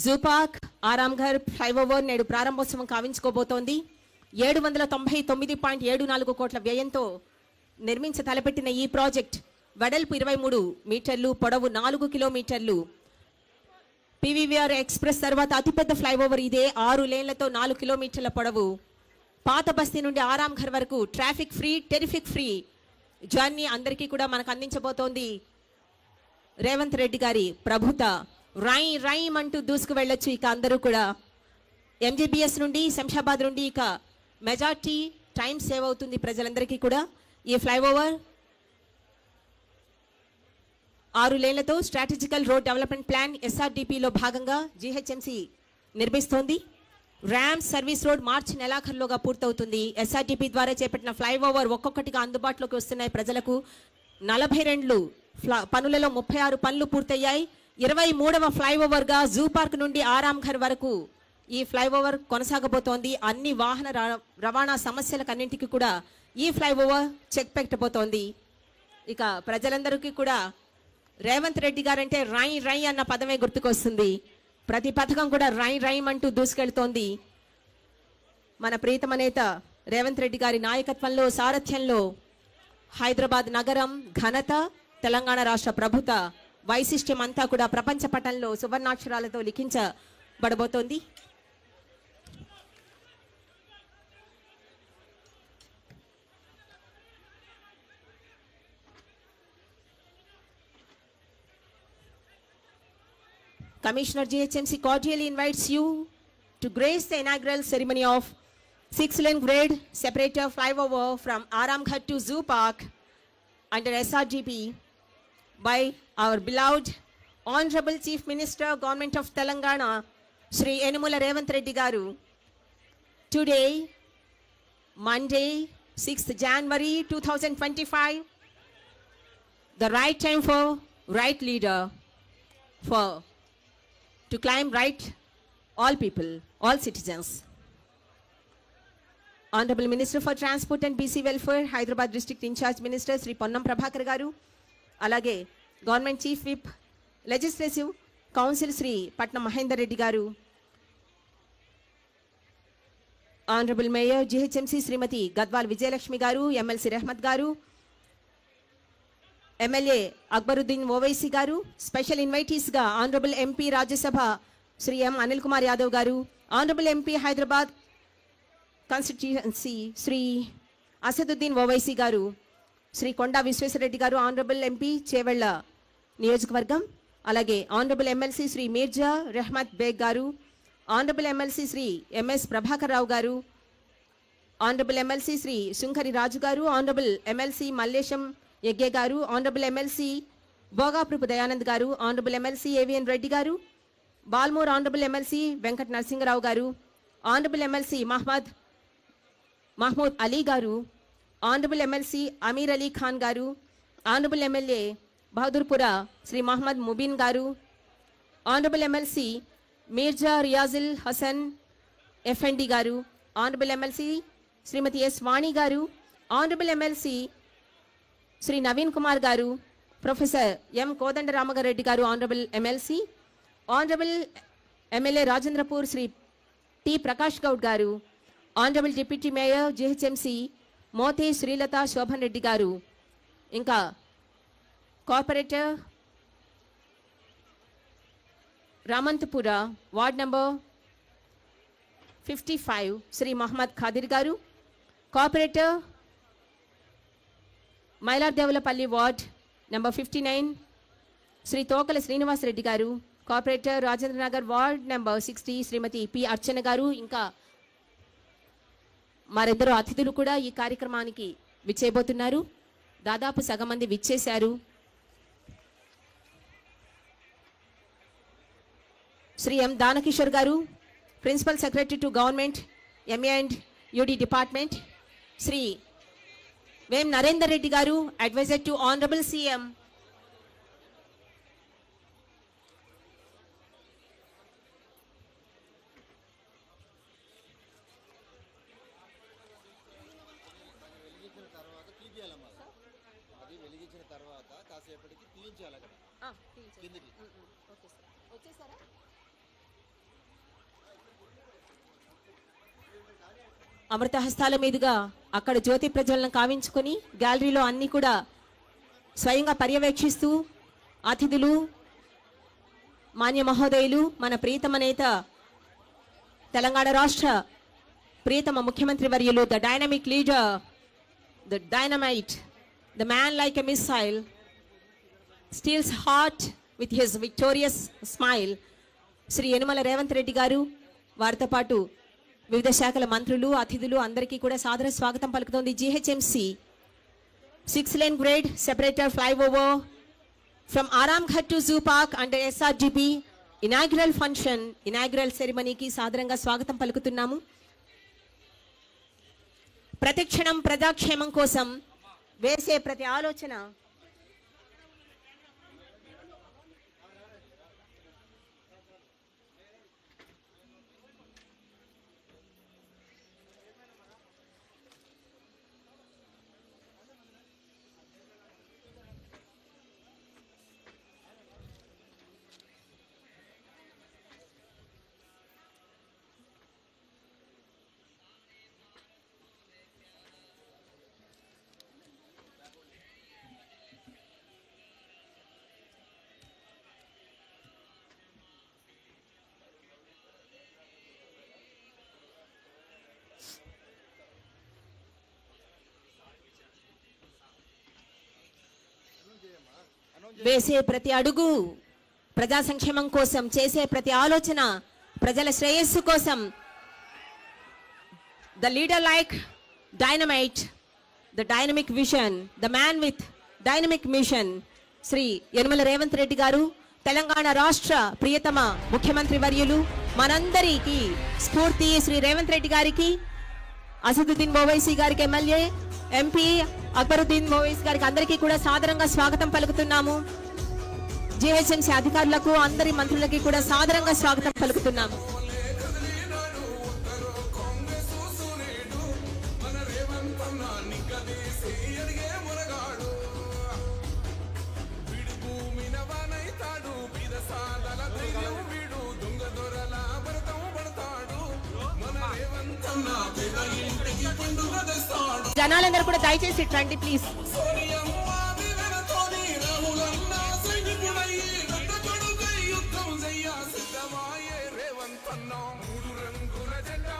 Zoo park Aramghar flyover నేడు ప్రారంభోత్సవం కావించుకోబోతోంది. 799.74 కోట్ల వ్యయంతో నిర్మించ తలపెట్టిన ఈ ప్రాజెక్ట్ వెడల్పు 23 మీటర్లు, పొడవు 4 కిలోమీటర్లు. పీవీవీఆర్ ఎక్స్ప్రెస్ తర్వాత అతిపెద్ద ఫ్లైఓవర్ ఇదే. 6 లేన్లతో 4 కిలోమీటర్ల పొడవు. పాత బస్తీ నుండి ఆరాంఘర్ వరకు traffic free, terrific free journey అందరికీ కూడా మనకు అందించబోతోంది రేవంత్ రెడ్డి గారి ప్రభుత. రైమ్ అంటూ దూసుకు వెళ్ళొచ్చు ఇక అందరూ కూడా. ఎంజీబీఎస్ నుండి, శంషాబాద్ నుండి ఇక మెజార్టీ టైం సేవ్ అవుతుంది ప్రజలందరికీ కూడా. ఈ ఫ్లైఓవర్ 6 లేన్లతో స్ట్రాటజికల్ రోడ్ డెవలప్మెంట్ ప్లాన్ ఎస్ఆర్డిపిలో భాగంగా జీహెచ్ఎంసీ నిర్మిస్తోంది. ర్యామ్ సర్వీస్ రోడ్ మార్చి నెలాఖరులోగా పూర్తవుతుంది. ఎస్ఆర్డిపి ద్వారా చేపట్టిన ఫ్లైఓవర్ ఒక్కొక్కటిగా అందుబాటులోకి వస్తున్నాయి ప్రజలకు. 42 పనులలో 36 పనులు పూర్తయ్యాయి. 23వ ఫ్లైఓవర్గా జూ పార్క్ నుండి ఆరాంఘర్ వరకు ఈ ఫ్లైఓవర్ కొనసాగబోతోంది. అన్ని వాహన రవాణా సమస్యలకన్నింటికి కూడా ఈ ఫ్లైఓవర్ చెక్ పెట్టబోతోంది. ఇక ప్రజలందరికీ కూడా రేవంత్ రెడ్డి గారంటే రై అన్న పదమే గుర్తుకొస్తుంది. ప్రతి పథకం కూడా రైమ్ అంటూ దూసుకెళ్తోంది. మన ప్రీతమ నేత రేవంత్ రెడ్డి గారి నాయకత్వంలో, సారథ్యంలో హైదరాబాద్ నగరం ఘనత, తెలంగాణ రాష్ట్ర ప్రభుత్వ వైశిష్ట్యం అంతా కూడా ప్రపంచ పటంలో సువర్ణాక్షరాలతో లిఖించబడబోతోంది. Commissioner GHMC cordially invites you to grace the inaugural ceremony of 6-lane grade separator flyover from Aramghar to Zoo Park under SRGP by our beloved Honorable Chief Minister, Government of Telangana, Shri Yenumala Revanth Reddy Garu. Today, Monday, 6th January 2025, the right time for right leader to claim right all people, all citizens. Honorable Minister for Transport and BC Welfare, Hyderabad District Incharge Minister Sri Ponnam Prabhakar Garu, alage Government Chief Whip, Legislative Council Sri Patna Mahendra Reddy Garu, Honorable Mayor GHMC Srimati Gadwal Vijayalakshmi Garu, MLC Rahmat Garu, MLA Akbaruddin Owaisi Garu, special invitees ga Honorable MP Rajya Sabha Sri M Anil Kumar Yadav Garu, Honorable MP Hyderabad Constituency Sri Asaduddin Owaisi Garu, Sri Konda Visweswara Reddy Garu, Honorable MP Chevella Niyojakavargam, alage Honorable MLC Sri Mirza Rahmat Beg Garu, Honorable MLC Sri MS Prabhakar Rao Garu, Honorable MLC Sri Sunkari Raju Garu, Honorable MLC Mallesham Yegge Garu, Honorable MLC Bhogapurupu Dayanand Garu, Honorable MLC AVN Reddy Garu, Balmore Honorable MLC Venkat Narsingarao Garu, Honorable MLC Mahmood Ali Garu, Honorable MLC Amir Ali Khan Garu, Honorable MLA Bahadurpura Sri Muhammad Mubin Garu, Honorable MLC Mirza Riazil Hassan FND Garu, Honorable MLC Srimati S Vani Garu, Honorable MLC Sri Naveen Kumar Garu, Professor M Kodanda Ramagar Reddy Garu, Honorable MLC, Honorable MLA Rajendrapur Sri T Prakash Gaud Garu, Honorable Deputy Mayor GHMC Mothe Srilata Shobhan Reddy Garu, Inka Corporator Ramantapura, Ward number 55 Sri Muhammad Khadir Garu, Corporator Mailardevulapalli Ward number 59 Sri Tokala Srinivas Reddy Garu, Corporator Rajendra Nagar Ward number 60 Srimati P Archana Garu, ఇంకా మరెందరో అతిథులు కూడా ఈ కార్యక్రమానికి విచ్చేయబోతున్నారు. దాదాపు సగం మంది విచ్చేశారు. Shri M Danakishore garu, principal secretary to government MA and UD department, Shri Vem Narender Reddy గారు, అడ్వైజర్ టు ఆనరబుల్ సీఎం, కాసేపటికి తీయించాలి అక్కడ కిందకి. ఓకే సార్, వచ్చేసారా? అమృత హస్తాల మీదుగా అక్కడ జ్యోతి ప్రజ్వలన కావించుకొని గ్యాలరీలో అన్ని కూడా స్వయంగా పర్యవేక్షిస్తూ అతిథులు, మాన్య మహోదయులు, మన ప్రియతమ నేత తెలంగాణ రాష్ట్ర ప్రియతమ ముఖ్యమంత్రి వర్యులు, the dynamic leader, the dynamite, the man like a missile, steals heart with his victorious smile, Shri Anumula Revanth Reddy garu, వారితో పాటు వివిధ శాఖల మంత్రులు, అతిథులు అందరికీ కూడా సాదర స్వాగతం పలుకుతోంది. GHMC 6 lane grade separator flyover from Aramghat to Zoo Park under SRGP inaugural function, inaugural ceremony కి సాదరంగా స్వాగతం పలుకుతున్నాము. ప్రతిక్షణం ప్రజాక్షేమం కోసం వేసే ప్రతి ఆలోచన వేసే ప్రతి అడుగు ప్రజా సంక్షేమం కోసం, చేసే ప్రతి ఆలోచన ప్రజల శ్రేయస్సు కోసం. The leader like dynamite, the dynamic vision, the man with dynamic mission, Shri Anumula Revanth Reddy garu, Telangana రాష్ట్ర ప్రియతమ ముఖ్యమంత్రి వర్యులు, మనందరికీ స్ఫూర్తి శ్రీ రేవంత్ రెడ్డి గారికి, అసదుద్దీన్ ఓవైసీ గారికి, ఎమ్మెల్యే ఎంపీ అక్బరుద్దీన్ ఓవైసీ గారికి అందరికీ కూడా సాదరంగా స్వాగతం పలుకుతున్నాము. జీహెచ్ఎంసీ అధికారులకు, అందరి మంత్రులకి కూడా సాదరంగా స్వాగతం పలుకుతున్నాము. జనాలందరూ కూడా దయచేసి రండి ప్లీజ్.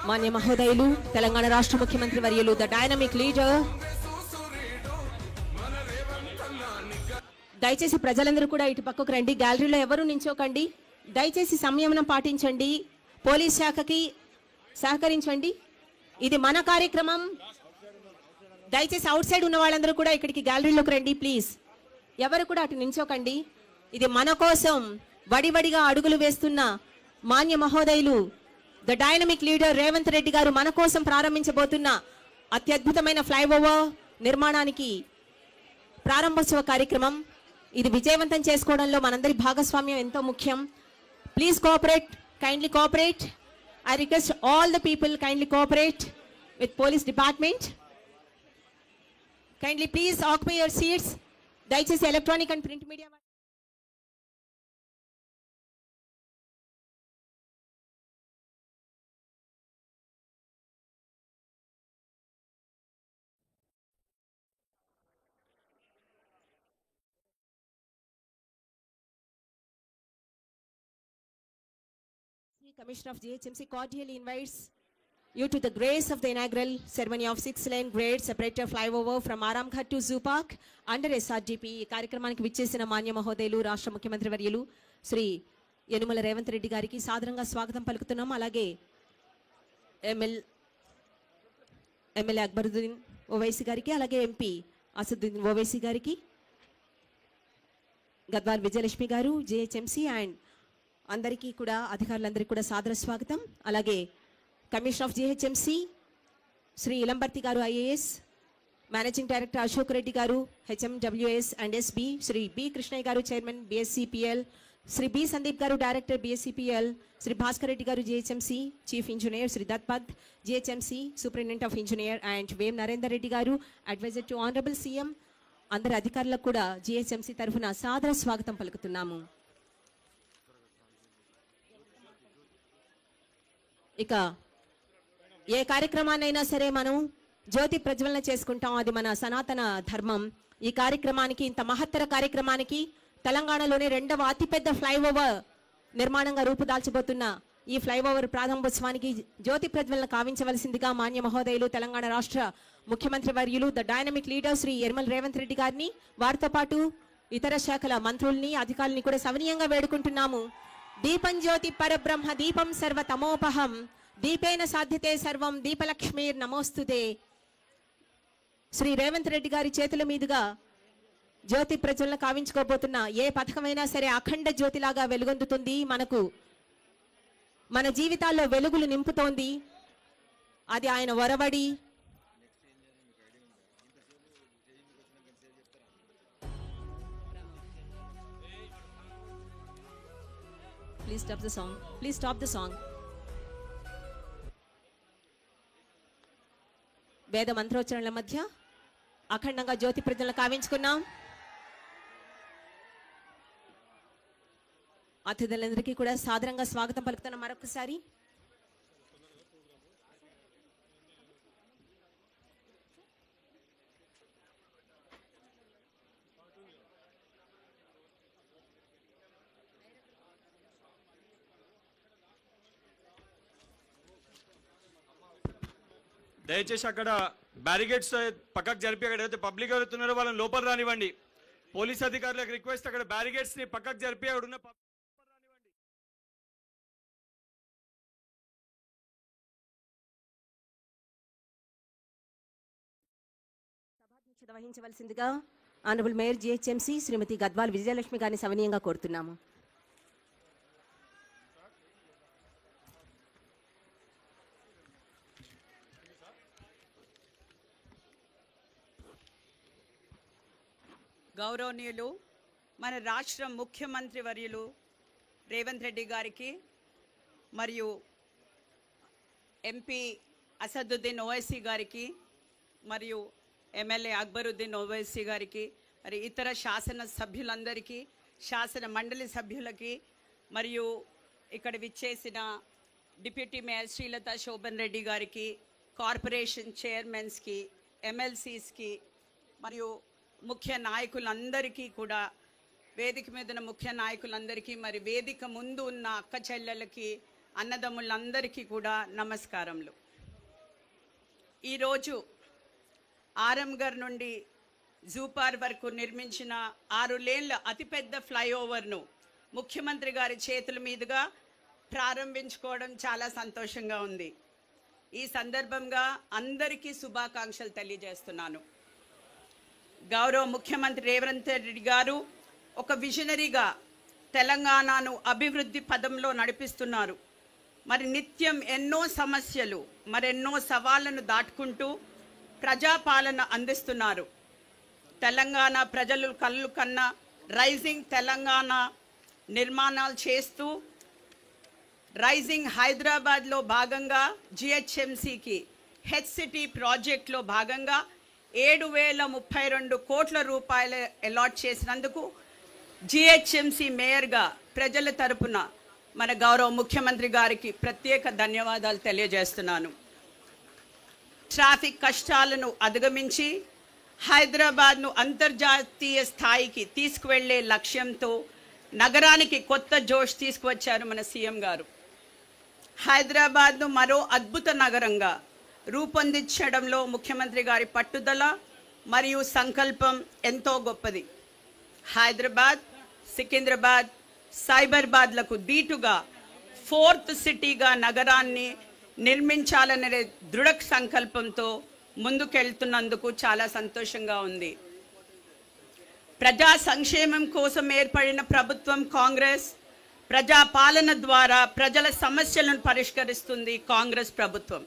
మాన్య మహోదయులు, తెలంగాణ రాష్ట్ర ముఖ్యమంత్రి వర్యులు, ద డైనమిక్ లీడర్, దయచేసి ప్రజలందరూ కూడా ఇటు పక్కకు రండి. గ్యాలరీలో ఎవరు నించోకండి. దయచేసి సంయమనం పాటించండి. పోలీస్ శాఖకి సహకరించండి. ఇది మన కార్యక్రమం. దయచేసి అవుట్ సైడ్ ఉన్న వాళ్ళందరూ కూడా ఇక్కడికి గ్యాలరీలోకి రండి ప్లీజ్. ఎవరు కూడా అటు నించోకండి. ఇది మన కోసం వడివడిగా అడుగులు వేస్తున్న మాన్య మహోదయులు, the dynamic leader Revanth Reddy garu మన కోసం ప్రారంభించబోతున్న అత్యద్భుతమైన ఫ్లైఓవర్ నిర్మాణానికి ప్రారంభోత్సవ కార్యక్రమం. ఇది విజయవంతం చేసుకోవడంలో మనందరి భాగస్వామ్యం ఎంతో ముఖ్యం. Please cooperate, kindly cooperate. I request all the people kindly cooperate with police department. Kindly please occupy your seats. దయచేసి electronic and print media. Commissioner of GHMC cordially invites you to the grace of the inaugural ceremony of 6 lane grade separator flyover from Aramghat to Zoo Park under SRGP. ఈ కార్యక్రమానికి విచ్చేసిన మాన్య మహోదయులు, రాష్ట్ర ముఖ్యమంత్రి వర్యులు శ్రీ యనుమల రేవంత్ రెడ్డి గారికి సాదరంగా స్వాగతం పలుకుతున్నాం. అలాగే ఎమ్మెల్యే అక్బరుద్దీన్ ఓవైసీ గారికి, అలాగే ఎంపీ అసదుద్దీన్ ఓవైసీ గారికి, గద్వాల్ విజయలక్ష్మి గారు, జిహెచ్ఎంసీ అండ్ అందరికీ కూడా, అధికారులందరికీ కూడా సాదర స్వాగతం. అలాగే commissioner of GHMC Shri Ilambarthi garu, IAS, managing director Ashok Reddy garu, HMWS and SB, Shri B Krishnaiah garu, chairman BSCPL, Shri B Sandeep garu, director BSCPL, Shri Bhaskar Reddy garu, GHMC chief engineer, Shri Datpat, GHMC superintendent of engineer and Vem Narender Reddy గారు, అడ్వైజర్ టు ఆనరబుల్ సీఎం, అందరి అధికారులకు కూడా జిహెచ్ఎంసీ తరఫున సాదర స్వాగతం పలుకుతున్నాము. ఇక ఏ కార్యక్రమాన్నైనా సరే మనం జ్యోతి ప్రజ్వలన చేసుకుంటాం, అది మన సనాతన ధర్మం. ఈ కార్యక్రమానికి, ఇంత మహత్తర కార్యక్రమానికి, తెలంగాణలోనే రెండవ అతిపెద్ద ఫ్లైఓవర్ నిర్మాణంగా రూపుదాల్చబోతున్న ఈ ఫ్లైఓవర్ ప్రారంభోత్సవానికి జ్యోతి ప్రజ్వలన కావించవలసిందిగా మాన్య మహోదయులు తెలంగాణ రాష్ట్ర ముఖ్యమంత్రి వర్యులు the dynamic leader Shri Anumula Revanth Reddy గారిని, వారితో పాటు ఇతర శాఖల మంత్రుల్ని, అధికారుల్ని కూడా సవినీయంగా వేడుకుంటున్నాము. దీపం జ్యోతి పరబ్రహ్మ దీపం సర్వతమోపహం దీపేన సాధ్యతే సర్వం దీపలక్ష్మీర్ నమోస్తుతే. శ్రీ రేవంత్ రెడ్డి గారి చేతుల మీదుగా జ్యోతి ప్రజ్వలన కావించుకోబోతున్న ఏ పథకమైనా సరే అఖండ జ్యోతిలాగా వెలుగొందుతుంది, మనకు మన జీవితాల్లో వెలుగులు నింపుతోంది. అది ఆయన వరవడి. Please stop the song. Please stop the song. వేద మంత్రోచ్చరణల మధ్య అఖండంగా జ్యోతి ప్రజ్వలన కావించుకున్నాం. అతిథులందరికీ కూడా సాదరంగా స్వాగతం పలుకుతున్న మరొకసారి. దయచేసి అక్కడ బ్యారిగేడ్స్ పక్కకు జరిపి అక్కడ ఏదైతే పబ్లిక్ ఎవరుతున్నారో వాళ్ళని లోపల రానివ్వండి. పోలీస్ అధికారులకు రిక్వెస్ట్, అక్కడ బ్యారిగేడ్స్ ని పక్కకు జరిపి అక్కడ ఉన్న సభాధ్యక్షత వహించవలసిందిగా ఆనరబుల్ మేయర్ జిహెచ్ఎంసీ శ్రీమతి గద్వాల్ విజయలక్ష్మి గారిని సవినీయంగా కోరుతున్నాము. గౌరవనీయులు మన రాష్ట్ర ముఖ్యమంత్రి వర్యులు రేవంత్ రెడ్డి గారికి మరియు ఎంపీ అసదుద్దీన్ ఓవైసీ గారికి మరియు ఎమ్మెల్యే అక్బరుద్దీన్ ఓవైసీ గారికి, మరి ఇతర శాసన సభ్యులందరికీ, శాసన మండలి సభ్యులకి, మరియు ఇక్కడ విచ్చేసిన డిప్యూటీ మేయర్ శ్రీలత శోభన్ రెడ్డి గారికి, కార్పొరేషన్ చైర్మన్స్కి, ఎమ్మెల్సీస్కి, మరియు ముఖ్య నాయకులందరికీ కూడా, వేదిక మీద ఉన్న ముఖ్య నాయకులందరికీ, మరి వేదిక ముందు ఉన్న అక్క చెల్లెలకి, అన్నదమ్ములందరికీ కూడా నమస్కారములు. ఈరోజు ఆరంగర్ నుండి జూపార్ వరకు నిర్మించిన 6 లేన్ల అతిపెద్ద ఫ్లైఓవర్ను ముఖ్యమంత్రి గారి చేతుల మీదుగా ప్రారంభించుకోవడం చాలా సంతోషంగా ఉంది. ఈ సందర్భంగా అందరికీ శుభాకాంక్షలు తెలియజేస్తున్నాను. గౌరవ ముఖ్యమంత్రి రేవంత్ రెడ్డి గారు ఒక విజనరీగా తెలంగాణను అభివృద్ధి పదంలో నడిపిస్తున్నారు. మరి నిత్యం ఎన్నో సమస్యలు, మరెన్నో సవాళ్లను దాటుకుంటూ ప్రజాపాలన అందిస్తున్నారు. తెలంగాణ ప్రజలు కళ్ళు కన్నా రైజింగ్ తెలంగాణ నిర్మాణాలు చేస్తూ రైజింగ్ హైదరాబాద్లో భాగంగా జిహెచ్ఎంసీకి హెచ్సిటీ ప్రాజెక్ట్లో భాగంగా 7,032 కోట్ల రూపాయలు అలాట్ చేసినందుకు జిహెచ్ఎంసీ మేయర్గా ప్రజల తరపున మన గౌరవ ముఖ్యమంత్రి గారికి ప్రత్యేక ధన్యవాదాలు తెలియజేస్తున్నాను. ట్రాఫిక్ కష్టాలను అధిగమించి హైదరాబాద్ను అంతర్జాతీయ స్థాయికి తీసుకువెళ్లే లక్ష్యంతో నగరానికి కొత్త జోష్ తీసుకువచ్చారు మన సీఎం గారు. హైదరాబాద్ను మరో అద్భుత నగరంగా రూపొందించడంలో ముఖ్యమంత్రి గారి పట్టుదల మరియు సంకల్పం ఎంతో గొప్పది. హైదరాబాద్, సికింద్రాబాద్, సైబరాబాద్లకు దీటుగా 4th సిటీగా నగరాన్ని నిర్మించాలనే దృఢ సంకల్పంతో ముందుకెళ్తున్నందుకు చాలా సంతోషంగా ఉంది. ప్రజా సంక్షేమం కోసం ఏర్పడిన ప్రభుత్వం కాంగ్రెస్. ప్రజా పాలన ద్వారా ప్రజల సమస్యలను పరిష్కరిస్తుంది కాంగ్రెస్ ప్రభుత్వం.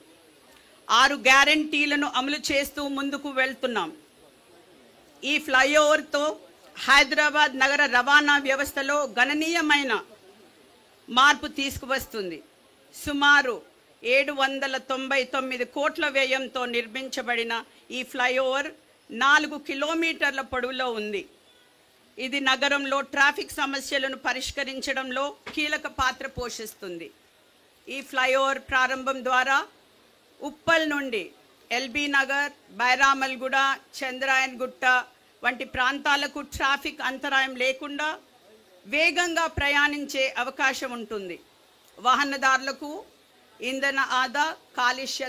6 గ్యారంటీలను అమలు చేస్తూ ముందుకు వెళ్తున్నాం. ఈ ఫ్లైఓవర్తో హైదరాబాద్ నగర రవాణా వ్యవస్థలో గణనీయమైన మార్పు తీసుకువస్తుంది. సుమారు 799 కోట్ల వ్యయంతో నిర్మించబడిన ఈ ఫ్లైఓవర్ 4 కిలోమీటర్ల పొడవులో ఉంది. ఇది నగరంలో ట్రాఫిక్ సమస్యలను పరిష్కరించడంలో కీలక పాత్ర పోషిస్తుంది. ఈ ఫ్లైఓవర్ ప్రారంభం ద్వారా ఉప్పల్ నుండి ఎల్బీ నగర్, బైరామల్గూడ, చంద్రాయన్ గుట్ట వంటి ప్రాంతాలకు ట్రాఫిక్ అంతరాయం లేకుండా వేగంగా ప్రయాణించే అవకాశం ఉంటుంది. వాహనదారులకు ఇంధన ఆదా, కాలుష్య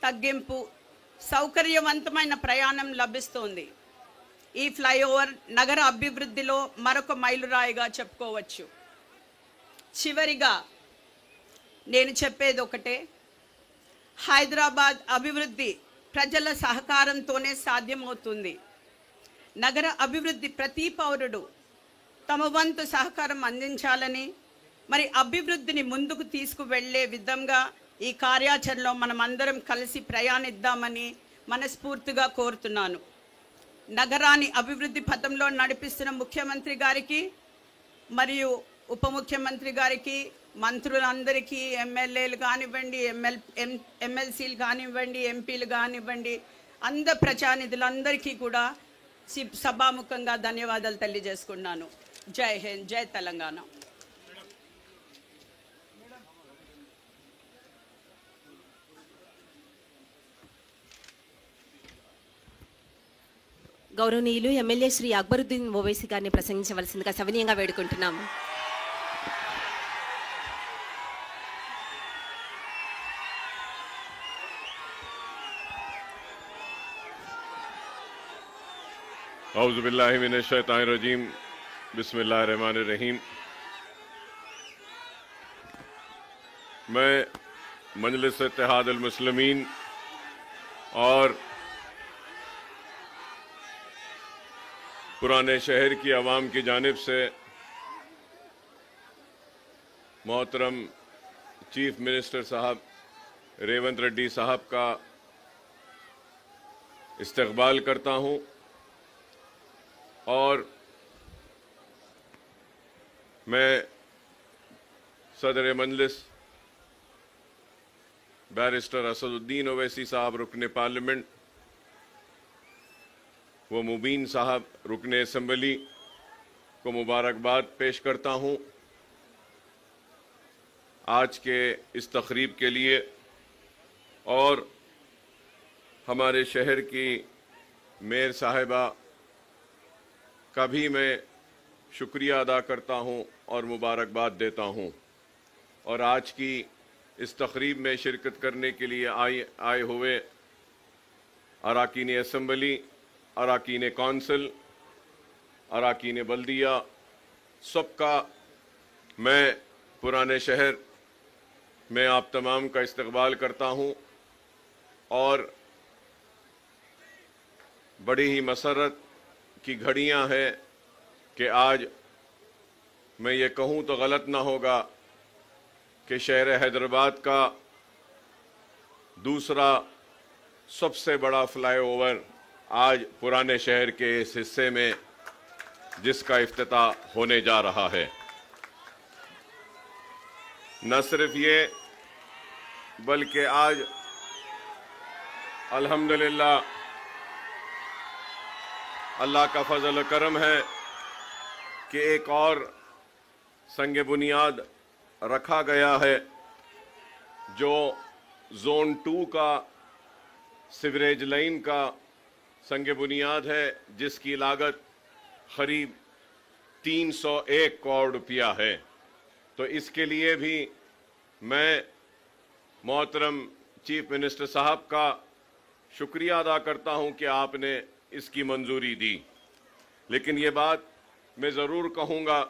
తగ్గింపు, సౌకర్యవంతమైన ప్రయాణం లభిస్తుంది. ఈ ఫ్లైఓవర్ నగర అభివృద్ధిలో మరొక మైలురాయిగా చెప్పుకోవచ్చు. చివరిగా నేను చెప్పేది ఒకటే, హైదరాబాద్ అభివృద్ధి ప్రజల సహకారంతోనే సాధ్యమవుతుంది. నగర అభివృద్ధి ప్రతి పౌరుడు తమ వంతు సహకారం అందించాలని, మరి అభివృద్ధిని ముందుకు తీసుకువెళ్ళే విధంగా ఈ కార్యాచరణలో మనం అందరం కలిసి ప్రయాణిద్దామని మనస్ఫూర్తిగా కోరుతున్నాను. నగరాన్ని అభివృద్ధి పథంలో నడిపిస్తున్న ముఖ్యమంత్రి గారికి మరియు ఉప ముఖ్యమంత్రి గారికి, మంత్రులందరికీ, ఎమ్మెల్యేలు కానివ్వండి, ఎమ్మెల్సీలు కానివ్వండి, ఎంపీలు కానివ్వండి, అందరు ప్రజానిధులందరికీ కూడా సభాముఖంగా ధన్యవాదాలు తెలియజేసుకున్నాను. జై హింద్, జై తెలంగాణ. గౌరవనీయులు ఎమ్మెల్యే శ్రీ అక్బరుద్దీన్ ఓవైసీ గారిని ప్రసంగించవలసిందిగా సవినీయంగా వేడుకుంటున్నాము. औज़ु बिल्लाहि मिनश शैतानिर रजीम, बिस्मिल्लाहिर रहमानिर रहीम। मैं मजलिस इत्तेहाद अल मुस्लिमीन और पुराने शहर की आवाम की जानिब से मोहतरम चीफ मिनिस्टर साहब रेवंत रेड्डी साहब का इस्तकबाल करता हूं और मैं सदर मजलिस बैरिस्टर असदुद्दीन ओवैसी साहब रुकने पार्लियामेंट व मुबीन साहब रुकने असम्बली को मुबारकबाद पेश करता हूं आज के इस तकरीब के लिए और हमारे शहर की मेयर साहिबा का भी मैं शुक्रिया अदा करता हूं और मुबारकबाद देता हूं। और आज की इस तकरीब में शिरकत करने के लिए आए हुए अरकान असम्बली, अरकान कौंसिल, अरकान बल्दिया, सबका मैं पुराने शहर में आप तमाम का इस्तकबाल करता हूं और बड़ी ही मसरत की घड़ियां हैं कि आज मैं ये कहूं तो गलत ना होगा कि शहर हैदराबाद का दूसरा सबसे बड़ा फ्लाईओवर आज पुराने शहर के इस हिस्से में जिसका इफ्तिताह होने जा रहा है। न सिर्फ ये बल्कि आज अल्हम्दुलिल्लाह अल्लाह का फजल करम है कि एक और संग बुनियाद रखा गया है जो जोन 2 का सीवरेज लाइन का संग बुनियाद है, जिसकी लागत करीब 301 करोड़ रुपया है। तो इसके लिए भी मैं मोहतरम चीफ मिनिस्टर साहब का शुक्रिया अदा करता हूं कि आपने इसकी मंजूरी दी। लेकिन ये बात मैं ज़रूर कहूँगा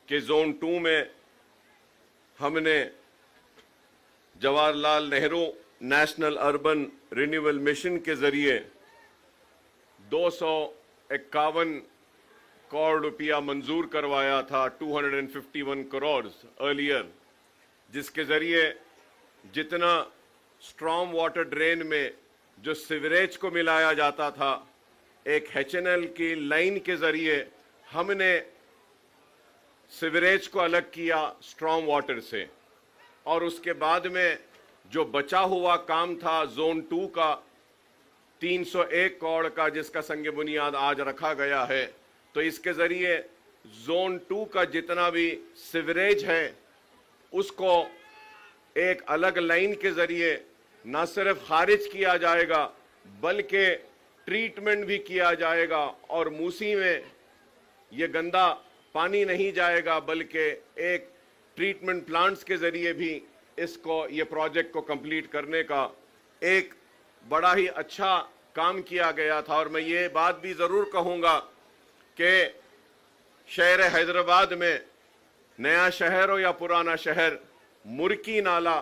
कि जोन 2 में हमने Jawaharlal Nehru national urban renewal mission के ज़रिए 251 करोड़ रुपया मंजूर करवाया था, 251 करोड़ अर्लियर, जिसके ज़रिए जितना स्ट्रॉम वाटर ड्रेन में जो सीवरेज को मिलाया जाता था, एक HNL की लाइन के ज़रिए हमने सीवरेज को अलग किया स्ट्रॉम वाटर से, और उसके बाद में जो बचा हुआ काम था जोन 2 का 301 करोड़ का, जिसका संग बुनियाद आज रखा गया है। तो इसके ज़रिए जोन 2 का जितना भी सीवरेज है उसको एक अलग लाइन के जरिए न सिर्फ खारिज किया जाएगा बल्कि ट्रीटमेंट भी किया जाएगा और मूसी में ये गंदा पानी नहीं जाएगा बल्कि एक ट्रीटमेंट प्लांट्स के जरिए भी ये प्रोजेक्ट को कंप्लीट करने का एक बड़ा ही अच्छा काम किया गया था। और मैं ये बात भी ज़रूर कहूँगा कि शहर हैदराबाद में नया शहर हो या पुराना शहर, मुर्की नाला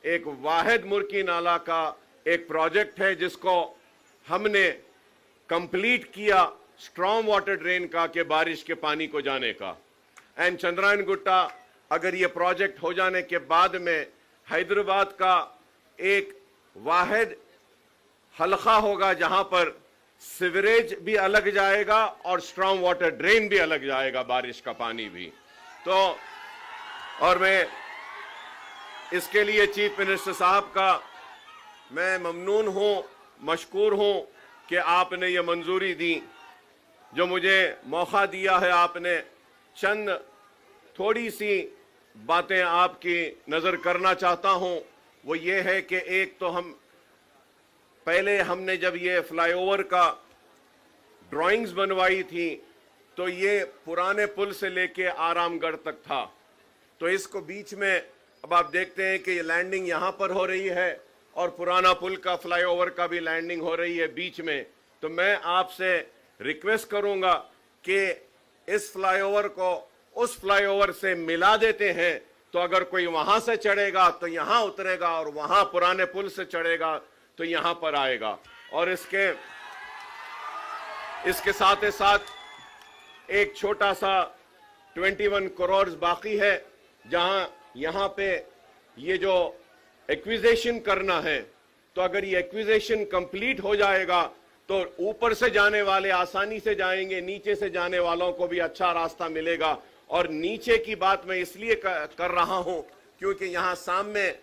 एक वाहिद मुर्की नाला का एक प्रोजेक्ट है जिसको हमने कंप्लीट किया स्ट्रॉन्ग वाटर ड्रेन का के बारिश के पानी को जाने का। एंड चंद्रायन गुट्टा अगर ये प्रोजेक्ट हो जाने के बाद में हैदराबाद का एक वाहिद हलका होगा जहां पर सिवरेज भी अलग जाएगा और स्ट्रॉन्ग वाटर ड्रेन भी अलग जाएगा, बारिश का पानी भी। तो और मैं इसके लिए चीफ मिनिस्टर साहब का मैं ममनून हूं, मशकूर हूं कि आपने ये मंजूरी दी, जो मुझे मौका दिया है। आपने चंद थोड़ी सी बातें आपकी नज़र करना चाहता हूं, वो ये है कि एक तो पहले हमने जब ये फ्लाईओवर का ड्राइंग्स बनवाई थी तो ये पुराने पुल से लेके आरामगढ़ तक था, तो इसको बीच में अब आप देखते हैं कि ये लैंडिंग यहाँ पर हो रही है और पुराना पुल का फ्लाईओवर का भी लैंडिंग हो रही है बीच में। तो मैं आपसे रिक्वेस्ट करूंगा कि इस फ्लाईओवर को उस फ्लाईओवर से मिला देते हैं, तो अगर कोई वहां से चढ़ेगा तो यहां उतरेगा और वहां पुराने पुल से चढ़ेगा तो यहां पर आएगा। और इसके साथ ही साथ एक छोटा सा 21 करोड़ बाकी है, जहां यहां पे ये जो एक्विजिशन करना है, तो अगर ये एक्विजिशन कंप्लीट हो जाएगा तो ऊपर से जाने वाले आसानी से जाएंगे, नीचे से जाने वालों को भी अच्छा रास्ता मिलेगा। और नीचे की बात मैं इसलिए कर रहा हूं क्योंकि यहां सामने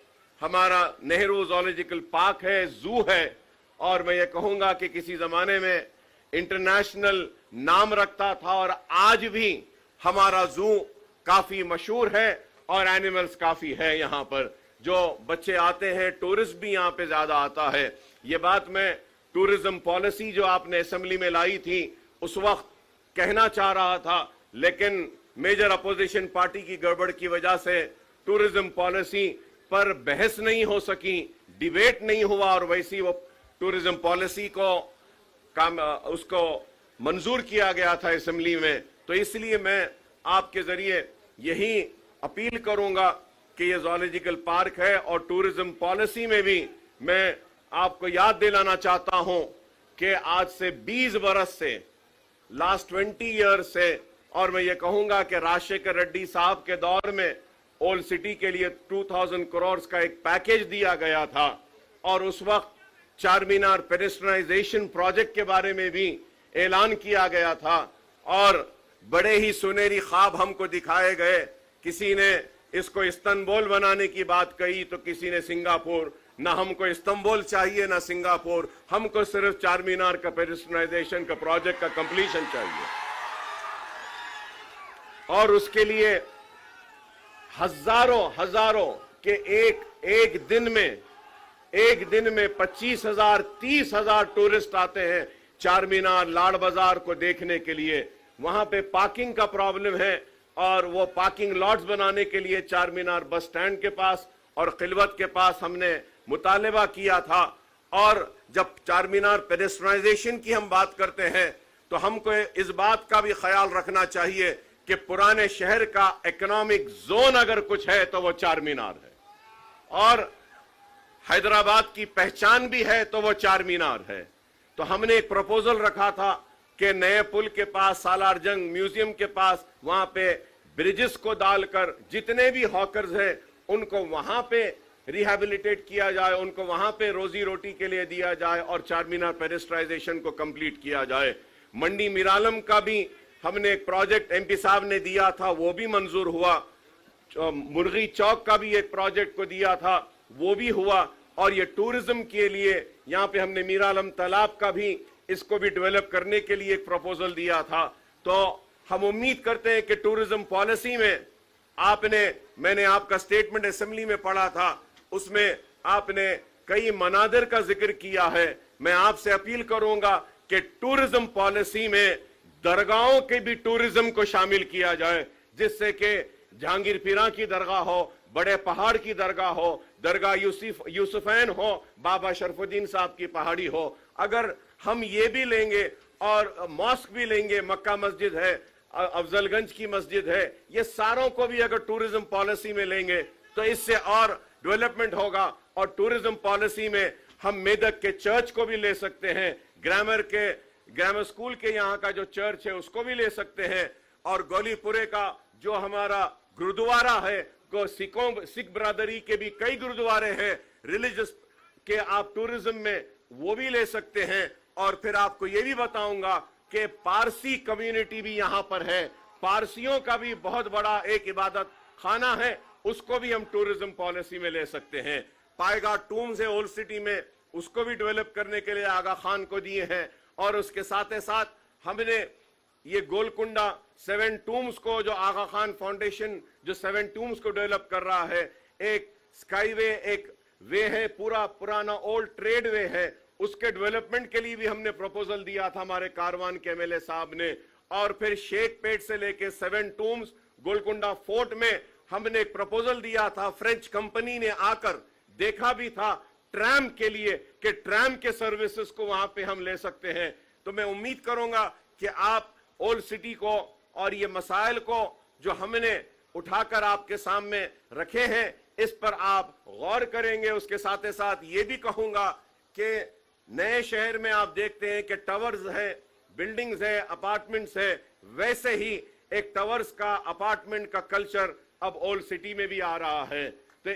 हमारा नेहरू ज़ूलॉजिकल पार्क है, जू है, और मैं ये कहूंगा कि किसी जमाने में इंटरनेशनल नाम रखता था और आज भी हमारा जू काफी मशहूर है और एनिमल्स काफी है। यहाँ पर जो बच्चे आते हैं, टूरिस्ट भी यहाँ पे ज्यादा आता है। ये बात मैं टूरिज्म पॉलिसी जो आपने असेंबली में लाई थी उस वक्त कहना चाह रहा था, लेकिन मेजर अपोजिशन पार्टी की गड़बड़ की वजह से टूरिज्म पॉलिसी पर बहस नहीं हो सकी, डिबेट नहीं हुआ और वैसी वो टूरिज्म पॉलिसी को उसको मंजूर किया गया था असेंबली में। तो इसलिए मैं आपके जरिए यही अपील करूंगा कि ये ज़ूलॉजिकल पार्क है और टूरिज्म पॉलिसी में भी मैं आपको याद दिलाना चाहता हूं कि आज से 20 बरस से, लास्ट 20 ईयर्स से, और मैं ये कहूंगा कि राजशेखर रेड्डी साहब के दौर में ओल्ड सिटी के लिए 2000 करोड़ का एक पैकेज दिया गया था और उस वक्त चार मीनार पेडेस्ट्रियनाइजेशन प्रोजेक्ट के बारे में भी ऐलान किया गया था और बड़े ही सुनहरी ख्वाब हमको दिखाए गए। किसी ने इसको इस्तांबुल बनाने की बात कही तो किसी ने सिंगापुर। ना हमको इस्तांबुल चाहिए ना सिंगापुर, हमको सिर्फ चार मीनार का पेडेस्ट्रियनाइजेशन का प्रोजेक्ट का कंप्लीशन चाहिए। और उसके लिए हजारों के एक दिन में 25,000 30,000 टूरिस्ट आते हैं चार मीनार, लाड़ बाजार को देखने के लिए। वहां पे पार्किंग का प्रॉब्लम है और वो पार्किंग लॉट्स बनाने के लिए चार मीनार बस स्टैंड के पास और खिलवत के पास हमने मुतालिबा किया था। और जब चार मीनार पेडेस्ट्रियनाइजेशन की हम बात करते हैं तो हमको इस बात का भी ख्याल रखना चाहिए कि पुराने शहर का इकोनॉमिक जोन अगर कुछ है तो वो चार मीनार है, और हैदराबाद की पहचान भी है तो वो चार मीनार है। तो हमने एक प्रपोजल रखा था कि नए पुल के पास, सालार जंग म्यूजियम के पास, वहां पे ब्रिजेस को डालकर जितने भी हॉकर्स हैं उनको वहां पे रिहैबिलिटेट किया जाए, उनको वहां पे रोजी रोटी के लिए दिया जाए और चार मीनार पेडेस्ट्रियनाइजेशन को कंप्लीट किया जाए। मंडी मिरालम का भी हमने एक प्रोजेक्ट एमपी साहब ने दिया था, वो भी मंजूर हुआ। मुर्गी चौक का भी एक प्रोजेक्ट को दिया था, वो भी हुआ। और ये टूरिज्म के लिए यहाँ पे हमने मीरालम तालाब का भी, इसको भी डेवलप करने के लिए एक प्रपोजल दिया था। तो हम उम्मीद करते हैं कि टूरिज्म पॉलिसी में मैंने आपका स्टेटमेंट असेंबली में पढ़ा था उसमें आपने कई मनादिर का जिक्र किया है। मैं आपसे अपील करूंगा कि टूरिज्म पॉलिसी में दरगाहों के भी टूरिज्म को शामिल किया जाए, जिससे कि जहांगीर पीरा की दरगाह हो, बड़े पहाड़ की दरगाह हो, दरगाह यूसुफैन हो, बाबा शरफुद्दीन साहब की पहाड़ी हो। अगर हम ये भी लेंगे और मॉस्क भी लेंगे, मक्का मस्जिद है, अफजलगंज की मस्जिद है, ये सारों को भी अगर टूरिज्म पॉलिसी में लेंगे तो इससे और डेवलपमेंट होगा। और टूरिज्म पॉलिसी में हम मेदक के चर्च को भी ले सकते हैं, ग्रामर स्कूल के यहाँ का जो चर्च है उसको भी ले सकते हैं, और गोलीपुरे का जो हमारा गुरुद्वारा है, सिख बरादरी के भी कई गुरुद्वारे हैं रिलीजियस के, आप टूरिज्म में वो भी ले सकते हैं। और फिर आपको ये भी बताऊंगा कि पारसी कम्युनिटी भी यहाँ पर है, पारसियों का भी बहुत बड़ा एक इबादत खाना है, उसको भी हम टूरिज्म पॉलिसी में ले सकते हैं। पाएगा टूम्स है ओल्ड सिटी में, उसको भी डेवलप करने के लिए आगा खान को दिए हैं। और उसके साथ साथ हमने ये गोलकुंडा 7 टूम्स को, जो आगा खान फाउंडेशन जो 7 टूम्स को डेवलप कर रहा है, एक स्काईवे, एक वे है, पूरा पुराना ओल्ड ट्रेड वे है, उसके डेवलपमेंट के लिए भी हमने प्रपोजल दिया था हमारे कारवान के एमएलए साहब ने। और फिर शेख पेट से लेके 7 टूम्स गोलकुंडा फोर्ट में हमने एक प्रपोजल दिया था, फ्रेंच कंपनी ने आकर देखा भी था ट्रैम के लिए कि ट्रैम के सर्विसेज को वहां पे हम ले सकते हैं। तो मैं उम्मीद करूंगा कि आप ओल्ड सिटी को और ये मसाइल को जो हमने उठाकर आपके सामने रखे हैं, इस पर आप गौर करेंगे। उसके साथ साथ ये भी कहूंगा कि नए शहर में आप देखते हैं कि टावर्स है, बिल्डिंग्स है, अपार्टमेंट्स है, वैसे ही एक टावर्स का, अपार्टमेंट का कल्चर अब ओल्ड सिटी में भी आ रहा है। तो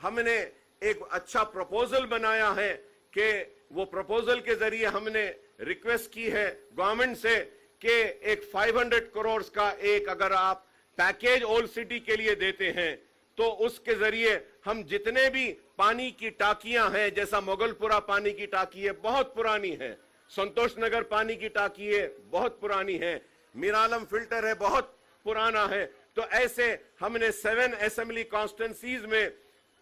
हमने एक अच्छा प्रपोजल बनाया है कि वो प्रपोजल के जरिए हमने रिक्वेस्ट की है गवर्नमेंट से कि एक 500 करोड़ का एक अगर आप पैकेज ओल्ड सिटी के लिए देते हैं तो उसके जरिए हम जितने भी पानी की टाकियां हैं, जैसा मोगलपुरा पानी की टाकी है बहुत पुरानी है, संतोष नगर पानी की टाकी है बहुत पुरानी है, मीरालम फिल्टर है बहुत पुराना है, तो ऐसे हमने 7 असेंबली कॉन्स्टिट्यूंसीज में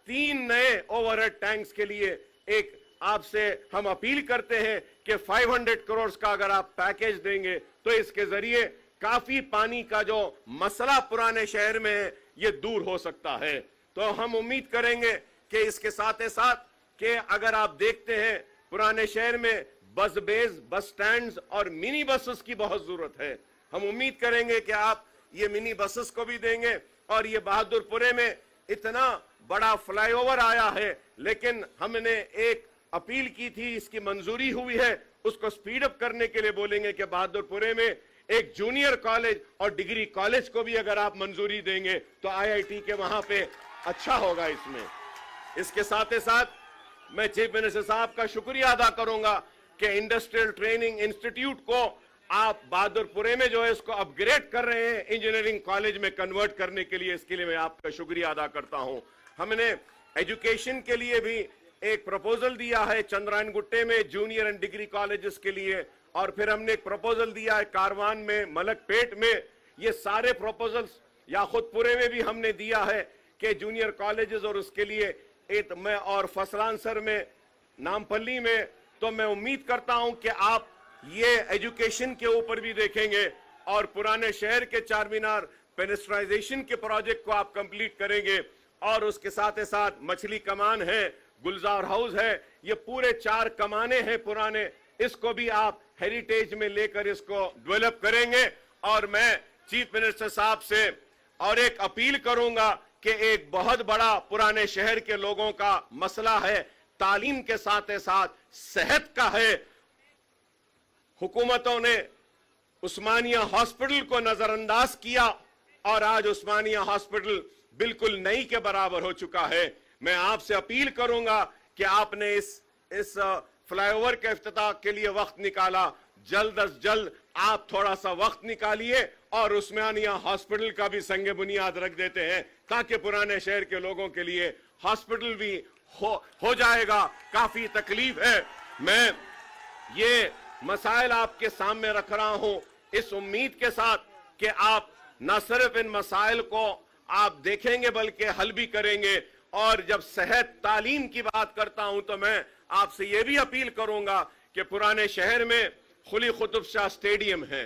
3 नए ओवरहेड टैंक्स के लिए एक आपसे हम अपील करते हैं कि 500 करोड़ का अगर आप पैकेज देंगे तो इसके जरिए काफी पानी का जो मसला पुराने शहर में है ये दूर हो सकता है। तो हम उम्मीद करेंगे कि इसके साथ साथ कि अगर आप देखते हैं पुराने शहर में बस बेस, बस स्टैंड्स और मिनी बसेस की बहुत जरूरत है। हम उम्मीद करेंगे कि आप ये मिनी बसेस को भी देंगे। और ये बहादुरपुरे में इतना बड़ा फ्लाईओवर आया है, लेकिन हमने एक अपील की थी, इसकी मंजूरी हुई है, उसको स्पीड अप करने के लिए बोलेंगे कि बहादुरपुरे में एक जूनियर कॉलेज और डिग्री कॉलेज को भी अगर आप मंजूरी देंगे तो आईआईटी के वहां पे अच्छा होगा इसमें। इसके साथ मैं चीफ मिनिस्टर साहब का शुक्रिया अदा करूंगा कि इंडस्ट्रियल ट्रेनिंग इंस्टीट्यूट को आप बहादुरपुरे में जो है इसको अपग्रेड कर रहे हैं, इंजीनियरिंग कॉलेज में कन्वर्ट करने के लिए, इसके लिए मैं आपका शुक्रिया अदा करता हूं। हमने एजुकेशन के लिए भी एक प्रपोजल दिया है चंद्रायन गुट्टे में जूनियर एंड डिग्री कॉलेजेस के लिए, और फिर हमने एक प्रपोजल दिया है कारवान में, मलकपेट में। ये सारे प्रपोजल्स याखुतपुरे में भी हमने दिया है कि जूनियर कॉलेजेस और उसके लिए एक में, और फसलांसर में, नामपल्ली में। तो मैं उम्मीद करता हूं कि आप ये एजुकेशन के ऊपर भी देखेंगे और पुराने शहर के चार मीनार पेनिस्ट्राइजेशन के प्रोजेक्ट को आप कंप्लीट करेंगे। और उसके साथ मछली कमान है, गुलजार हाउस है, ये पूरे 4 कमाने हैं पुराने, इसको भी आप हेरिटेज में लेकर इसको डेवलप करेंगे। और मैं चीफ मिनिस्टर साहब से और एक अपील करूंगा कि एक बहुत बड़ा पुराने शहर के लोगों का मसला है, तालीम के साथ सेहत का है। हुकूमतों ने उस्मानिया हॉस्पिटल को नजरअंदाज किया और आज उस्मानिया हॉस्पिटल बिल्कुल नई के बराबर हो चुका है। मैं आपसे अपील करूंगा कि आपने इस फ्लाईओवर के इफ्तिताह के लिए वक्त निकाला, जल्द अज जल्द आप थोड़ा सा वक्त निकालिए और उस्मानिया हॉस्पिटल का भी संगे बुनियाद रख देते हैं, ताकि पुराने शहर के लोगों के लिए हॉस्पिटल भी हो जाएगा। काफी तकलीफ है। मैं ये मसाइल आपके सामने रख रहा हूं इस उम्मीद के साथ कि आप न सिर्फ इन मसाइल को आप देखेंगे बल्कि हल भी करेंगे। और जब सेहत तालीम की बात करता हूं तो मैं आपसे यह भी अपील करूंगा कि पुराने शहर में खुली कुतुब शाह स्टेडियम है।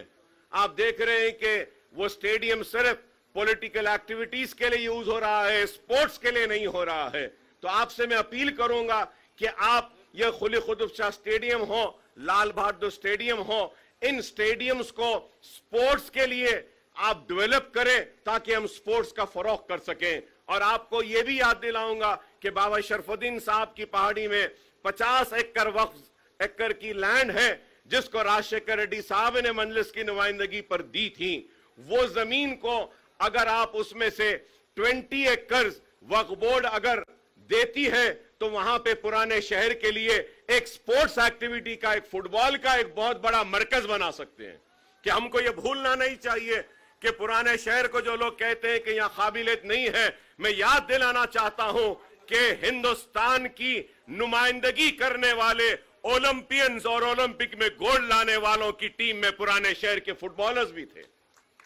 आप देख रहे हैं कि वो स्टेडियम सिर्फ पॉलिटिकल एक्टिविटीज के लिए यूज हो रहा है, स्पोर्ट्स के लिए नहीं हो रहा है। तो आपसे मैं अपील करूंगा कि आप ये खुली कुतुब शाह स्टेडियम हो, लाल बहादुर स्टेडियम हो, इन स्टेडियम्स को स्पोर्ट्स के लिए आप डेवलप करें ताकि हम स्पोर्ट्स का फरोग कर सकें। और आपको यह भी याद दिलाऊंगा कि बाबा शरफुद्दीन साहब की पहाड़ी में 50 एकड़ वक्फ एकड़ की लैंड है जिसको राजशेखर रेड्डी साहब ने मजलिस की नुमाइंदगी पर दी थी। वो जमीन को अगर आप उसमें से 20 एकड़ वक्फ बोर्ड अगर देती है तो वहां पे पुराने शहर के लिए एक स्पोर्ट्स एक्टिविटी का, एक फुटबॉल का एक बहुत बड़ा मरकज बना सकते हैं। कि हमको ये भूलना नहीं चाहिए कि पुराने शहर को जो लोग कहते हैं कि यहां काबिलियत नहीं है, मैं याद दिलाना चाहता हूं कि हिंदुस्तान की नुमाइंदगी करने वाले ओलंपियंस और ओलंपिक में गोल्ड लाने वालों की टीम में पुराने शहर के फुटबॉलर्स भी थे।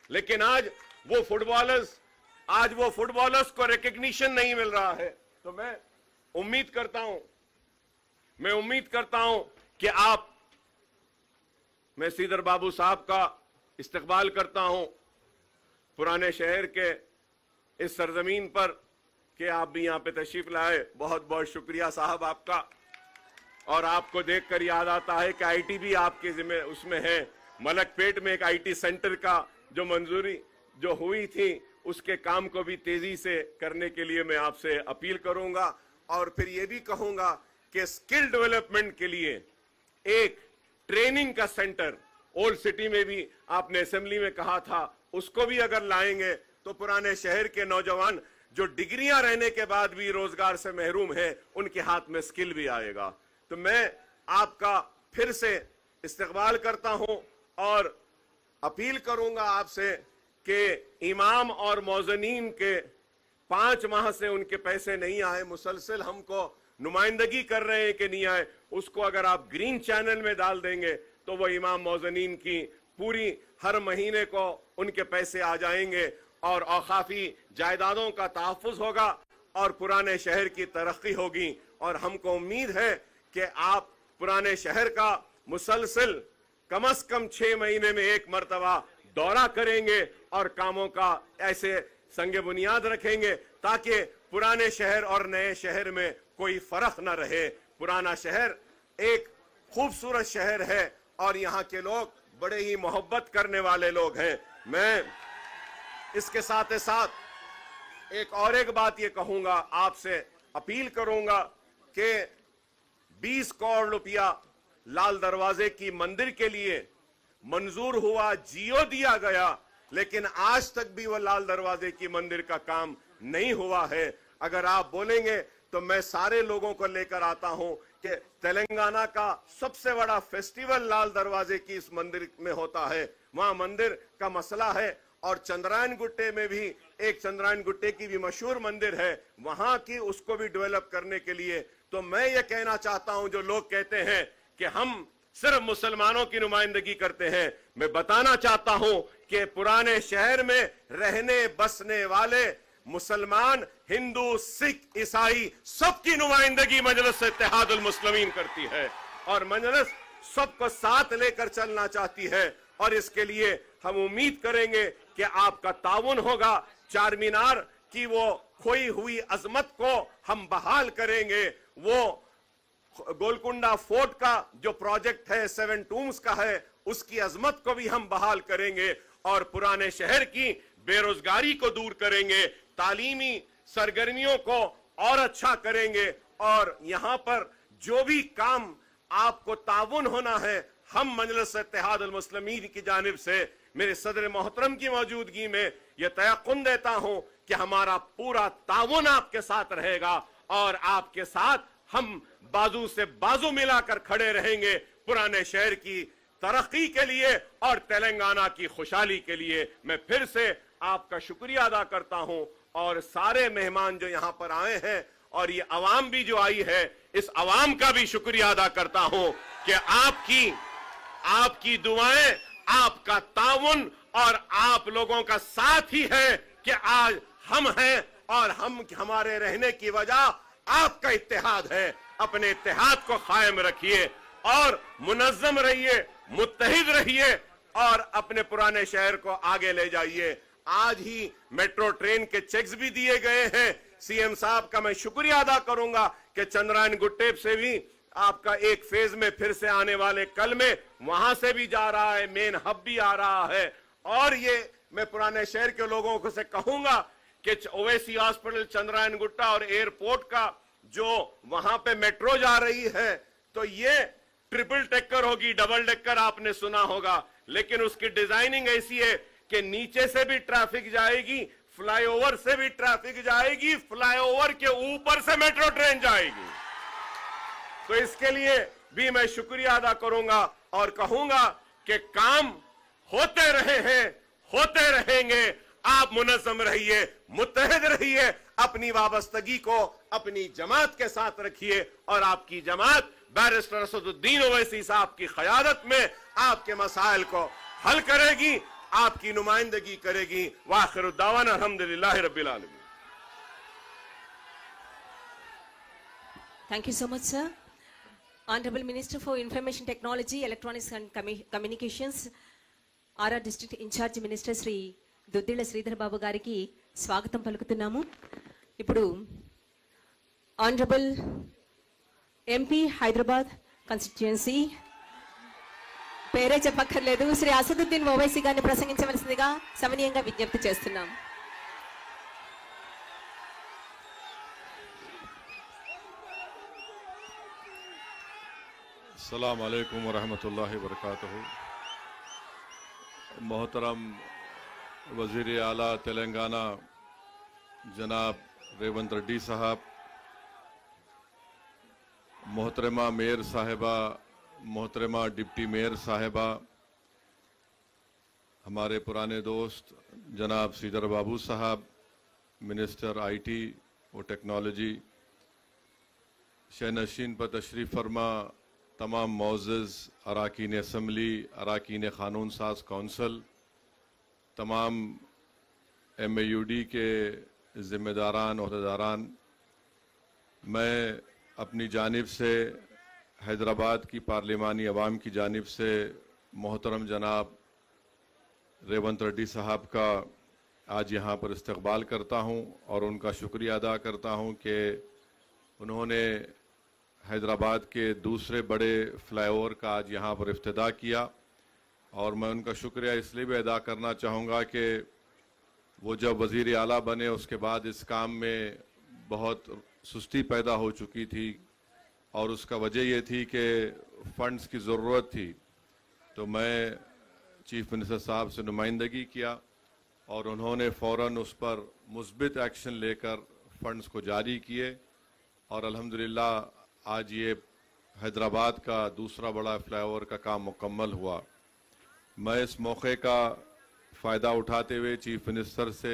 लेकिन आज वो फुटबॉलर्स को रिकग्निशन नहीं मिल रहा है। तो मैं उम्मीद करता हूं कि मैं श्रीधर बाबू साहब का इस्तकबाल करता हूं पुराने शहर के इस सरजमीन पर कि आप भी यहां पे तशरीफ लाए। बहुत बहुत शुक्रिया साहब आपका। और आपको देखकर याद आता है कि आईटी भी आपके जिम्मे उसमें है। मलकपेट में एक आईटी सेंटर का जो मंजूरी जो हुई थी उसके काम को भी तेजी से करने के लिए मैं आपसे अपील करूंगा। और फिर ये भी कहूंगा कि स्किल डेवलपमेंट के लिए एक ट्रेनिंग का सेंटर ओल्ड सिटी में भी आपने असेंबली में कहा था, उसको भी अगर लाएंगे तो पुराने शहर के नौजवान जो डिग्रियां रहने के बाद भी रोजगार से महरूम है उनके हाथ में स्किल भी आएगा। तो मैं आपका फिर से इस्तकबाल करता हूं और अपील करूंगा आपसे कि इमाम और मौजनीन के 5 माह से उनके पैसे नहीं आए, मुसलसल हमको नुमाइंदगी कर रहे हैं कि नहीं आए, उसको अगर आप ग्रीन चैनल में डाल देंगे तो वो इमाम मौजनीन की पूरी हर महीने को उनके पैसे आ जाएंगे और औकाफी जायदादों का तहफ़्फ़ुज़ होगा और पुराने शहर की तरक्की होगी। और हमको उम्मीद है कि आप पुराने शहर का मुसलसल कम से कम 6 महीने में एक मरतबा दौरा करेंगे और कामों का ऐसे संगे बुनियाद रखेंगे ताकि पुराने शहर और नए शहर में कोई फर्क न रहे। पुराना शहर एक खूबसूरत शहर है और यहाँ के लोग बड़े ही मोहब्बत करने वाले लोग हैं। मैं इसके साथ साथ एक बात ये कहूंगा, आपसे अपील करूंगा कि 20 करोड़ रुपया लाल दरवाजे की मंदिर के लिए मंजूर हुआ, जियो दिया गया, लेकिन आज तक भी वो लाल दरवाजे की मंदिर का काम नहीं हुआ है। अगर आप बोलेंगे तो मैं सारे लोगों को लेकर आता हूं कि तेलंगाना का सबसे बड़ा फेस्टिवल लाल दरवाजे की इस मंदिर में होता है। वहां मंदिर का मसला है और चंद्रायन गुट्टे में भी एक चंद्रायन गुट्टे की भी मशहूर मंदिर है, वहां की उसको भी डेवलप करने के लिए। तो मैं ये कहना चाहता हूं, जो लोग कहते हैं कि हम सिर्फ मुसलमानों की नुमाइंदगी करते हैं, मैं बताना चाहता हूं कि पुराने शहर में रहने बसने वाले मुसलमान, हिंदू, सिख, ईसाई सबकी नुमाइंदगी मजलिस इत्तेहादुल मुस्लिमीन करती है और मजलिस सबको साथ लेकर चलना चाहती है। और इसके लिए हम उम्मीद करेंगे कि आपका ताउन होगा। चार मीनार की वो खोई हुई अजमत को हम बहाल करेंगे। वो गोलकुंडा फोर्ट का जो प्रोजेक्ट है 7 टूम्स का है, उसकी अजमत को भी हम बहाल करेंगे और पुराने शहर की बेरोजगारी को दूर करेंगे, तालीमी सरगर्मियों को और अच्छा करेंगे। और यहां पर जो भी काम आपको ताउन होना है, हम मजलिस इत्तेहादुल मुस्लिमीन की जानिब से मेरे सदर मोहतरम की मौजूदगी में यह तयक़ुन देता हूं कि हमारा पूरा ताउन आपके साथ रहेगा और आपके साथ हम बाजू से बाजू मिलाकर खड़े रहेंगे पुराने शहर की तरक्की के लिए और तेलंगाना की खुशहाली के लिए। मैं फिर से आपका शुक्रिया अदा करता हूं और सारे मेहमान जो यहां पर आए हैं और ये अवाम भी जो आई है, इस अवाम का भी शुक्रिया अदा करता हूं कि आपकी दुआएं, आपका ताउन और आप लोगों का साथ ही है कि आज हम हैं और हम हमारे रहने की वजह आपका इत्तेहाद है। अपने इत्तेहाद को कायम रखिए और मुनज्जम रहिए, मुत्तहिद रहिए और अपने पुराने शहर को आगे ले जाइए। आज ही मेट्रो ट्रेन के चेक्स भी दिए गए हैं। सीएम साहब का मैं शुक्रिया अदा करूंगा कि चंद्रायन गुट्टेप से भी आपका एक फेज में फिर से आने वाले कल में वहां से भी जा रहा है, मेन हब भी आ रहा है। और ये मैं पुराने शहर के लोगों को से कहूंगा कि ओवैसी हॉस्पिटल, चंद्रायन गुट्टा और एयरपोर्ट का जो वहां पे मेट्रो जा रही है, तो ये ट्रिपल टेकर होगी, डबल डेकर आपने सुना होगा, लेकिन उसकी डिजाइनिंग ऐसी है कि नीचे से भी ट्रैफिक जाएगी, फ्लाईओवर से भी ट्रैफिक जाएगी, फ्लाईओवर के ऊपर से मेट्रो ट्रेन जाएगी। तो इसके लिए भी मैं शुक्रिया अदा करूंगा और कहूंगा कि काम होते रहे हैं, होते रहेंगे। आप मुनज़्ज़म रहिए, मुत्तहिद रहिए, अपनी वाबस्तगी को अपनी जमात के साथ रखिए और आपकी जमात बैरिस्टर असदुद्दीन ओवैसी साहब की क़यादत में आपके मसाइल को हल करेगी, आपकी नुमाइंदगी करेगी। वाखिरुद्दावाना अल्हम्दुलिल्लाहि रब्बिल आलमीन। Thank you so much, sir. Honorable Minister for Information Technology, Electronics and Communications, RR district in charge minister Shri Duddilla Sridhar Babu గారికి స్వాగతం పలుకుతున్నాము. ఇప్పుడు ఆనరబుల్ ఎంపీ హైదరాబాద్ కాన్స్టిట్యుయెన్సీ పేరే చెప్పక్కర్లేదు శ్రీ అసదుద్దీన్ ఓవైసీ గారిని ప్రసంగించవలసిందిగా సమనీయంగా విజ్ఞప్తి చేస్తున్నాం. अस्सलाम वालेकुम वरहमतुल्लाहि वबरकातुहू। मोहतरम वज़ीर आला तेलंगाना जनाब रेवंत रेड्डी साहब, मोहतरमा मेयर साहिबा, मोहतरमा डिप्टी मेयर साहिबा, हमारे पुराने दोस्त जनाब श्रीधर बाबू साहब, मिनिस्टर आईटी और टेक्नोलॉजी, शहनशीन पर तशरीफ़ फरमा तमाम मोअज़्ज़ज़ अराकीन असम्बली, अराकीन क़ानून साज कौंसल, तमाम MAUD के ज़िम्मेदारान अहदेदारान, मैं अपनी जानिब से हैदराबाद की पार्लिमानी अवाम की जानिब से मोहतरम जनाब रेवंत रेड्डी साहब का आज यहाँ पर इस्तक़बाल करता हूँ और उनका शुक्रिया अदा करता हूँ कि उन्होंने हैदराबाद के दूसरे बड़े फ्लाईओवर का आज यहाँ पर इफ्तिताह किया। और मैं उनका शुक्रिया इसलिए भी अदा करना चाहूँगा कि वो जब वज़ीर आला बने उसके बाद इस काम में बहुत सुस्ती पैदा हो चुकी थी और उसका वजह ये थी कि फ़ंड्स की ज़रूरत थी। तो मैं चीफ मिनिस्टर साहब से नुमाइंदगी किया और उन्होंने फ़ौरन उस पर मुस्बित एक्शन लेकर फ़ंड्स को जारी किए और अल्हम्दुलिल्लाह आज ये हैदराबाद का दूसरा बड़ा फ्लाईओवर का काम मुकम्मल हुआ। मैं इस मौके का फ़ायदा उठाते हुए चीफ मिनिस्टर से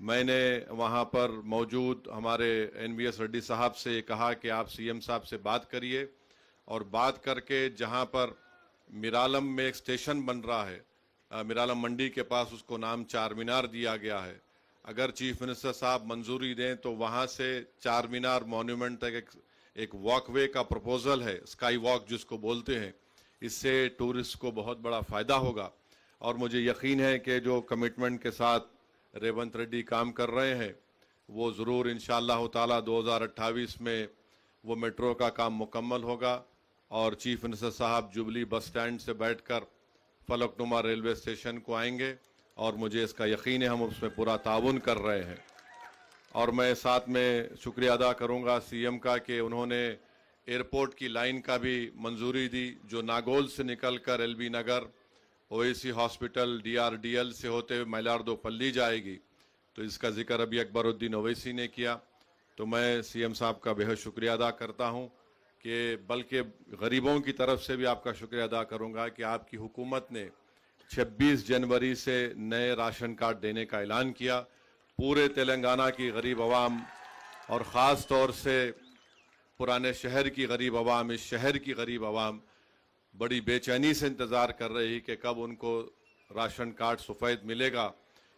मैंने वहाँ पर मौजूद हमारे NVS रेड्डी साहब से कहा कि आप CM साहब से बात करिए और बात करके जहाँ पर मिरालम में एक स्टेशन बन रहा है, मिरालम मंडी के पास, उसको नाम चार मीनार दिया गया है। अगर चीफ मिनिस्टर साहब मंजूरी दें तो वहाँ से चार मीनार मॉन्यूमेंट तक एक वॉकवे का प्रपोजल है, स्काई वॉक जिसको बोलते हैं। इससे टूरिस्ट को बहुत बड़ा फ़ायदा होगा और मुझे यकीन है कि जो कमिटमेंट के साथ रेवंत रेड्डी काम कर रहे हैं वो ज़रूर इंशाअल्लाह ताला 2028 में वो मेट्रो का काम मुकम्मल होगा और चीफ मिनिस्टर साहब जुबली बस स्टैंड से बैठकर फलकनुमा रेलवे स्टेशन को आएंगे और मुझे इसका यकीन है हम उसमें पूरा ताउन कर रहे हैं। और मैं साथ में शुक्रिया अदा करूंगा CM का कि उन्होंने एयरपोर्ट की लाइन का भी मंजूरी दी जो नागौल से निकलकर LB नगर, OAC हॉस्पिटल, DRDL से होते हुए मैलार्दोपल्ली जाएगी। तो इसका जिक्र अभी अकबरुद्दीन ओवैसी ने किया। तो मैं CM साहब का बेहद शुक्रिया अदा करता हूं कि बल्कि गरीबों की तरफ से भी आपका शुक्रिया अदा करूंगा कि आपकी हुकूमत ने 26 जनवरी से नए राशन कार्ड देने का ऐलान किया। पूरे तेलंगाना की गरीब आवाम और ख़ास तौर से पुराने शहर की गरीब आवाम, इस शहर की गरीब आवाम बड़ी बेचैनी से इंतज़ार कर रही कि कब उनको राशन कार्ड सफ़ेद मिलेगा,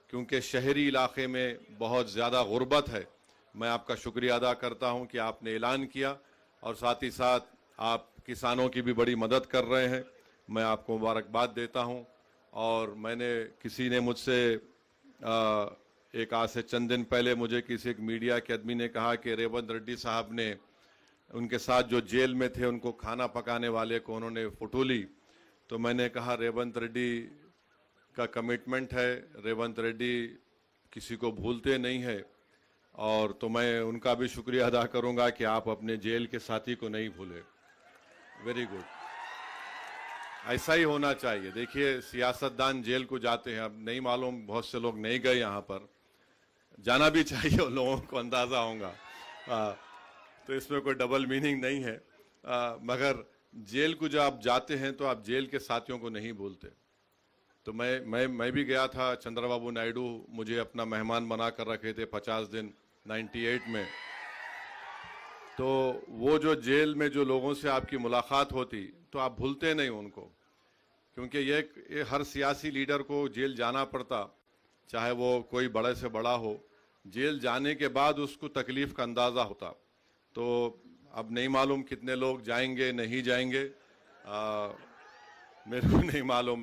क्योंकि शहरी इलाके में बहुत ज़्यादा गुर्बत है। मैं आपका शुक्रिया अदा करता हूं कि आपने ऐलान किया और साथ ही साथ आप किसानों की भी बड़ी मदद कर रहे हैं। मैं आपको मुबारकबाद देता हूं। और मैंने किसी ने मुझसे एक आज से चंद दिन पहले मुझे किसी एक मीडिया के आदमी ने कहा कि रेवंत रेड्डी साहब ने उनके साथ जो जेल में थे उनको खाना पकाने वाले को उन्होंने फ़ोटो ली। तो मैंने कहा रेवंत रेड्डी का कमिटमेंट है, रेवंत रेड्डी किसी को भूलते नहीं है। और तो मैं उनका भी शुक्रिया अदा करूंगा कि आप अपने जेल के साथी को नहीं भूले। वेरी गुड, ऐसा ही होना चाहिए। देखिए सियासतदान जेल को जाते हैं, अब नहीं मालूम बहुत से लोग नहीं गए, यहाँ पर जाना भी चाहिए, उन लोगों को अंदाज़ा होगा। तो इसमें कोई डबल मीनिंग नहीं है। मगर जेल को जब आप जाते हैं तो आप जेल के साथियों को नहीं भूलते। तो मैं भी गया था, चंद्रबाबू नायडू मुझे अपना मेहमान बना कर रखे थे 50 दिन 98 में। तो वो जो जेल में जो लोगों से आपकी मुलाकात होती तो आप भूलते नहीं उनको, क्योंकि ये हर सियासी लीडर को जेल जाना पड़ता, चाहे वो कोई बड़े से बड़ा हो। जेल जाने के बाद उसको तकलीफ़ का अंदाज़ा होता। तो अब नहीं मालूम कितने लोग जाएंगे नहीं जाएंगे, मेरे को नहीं मालूम।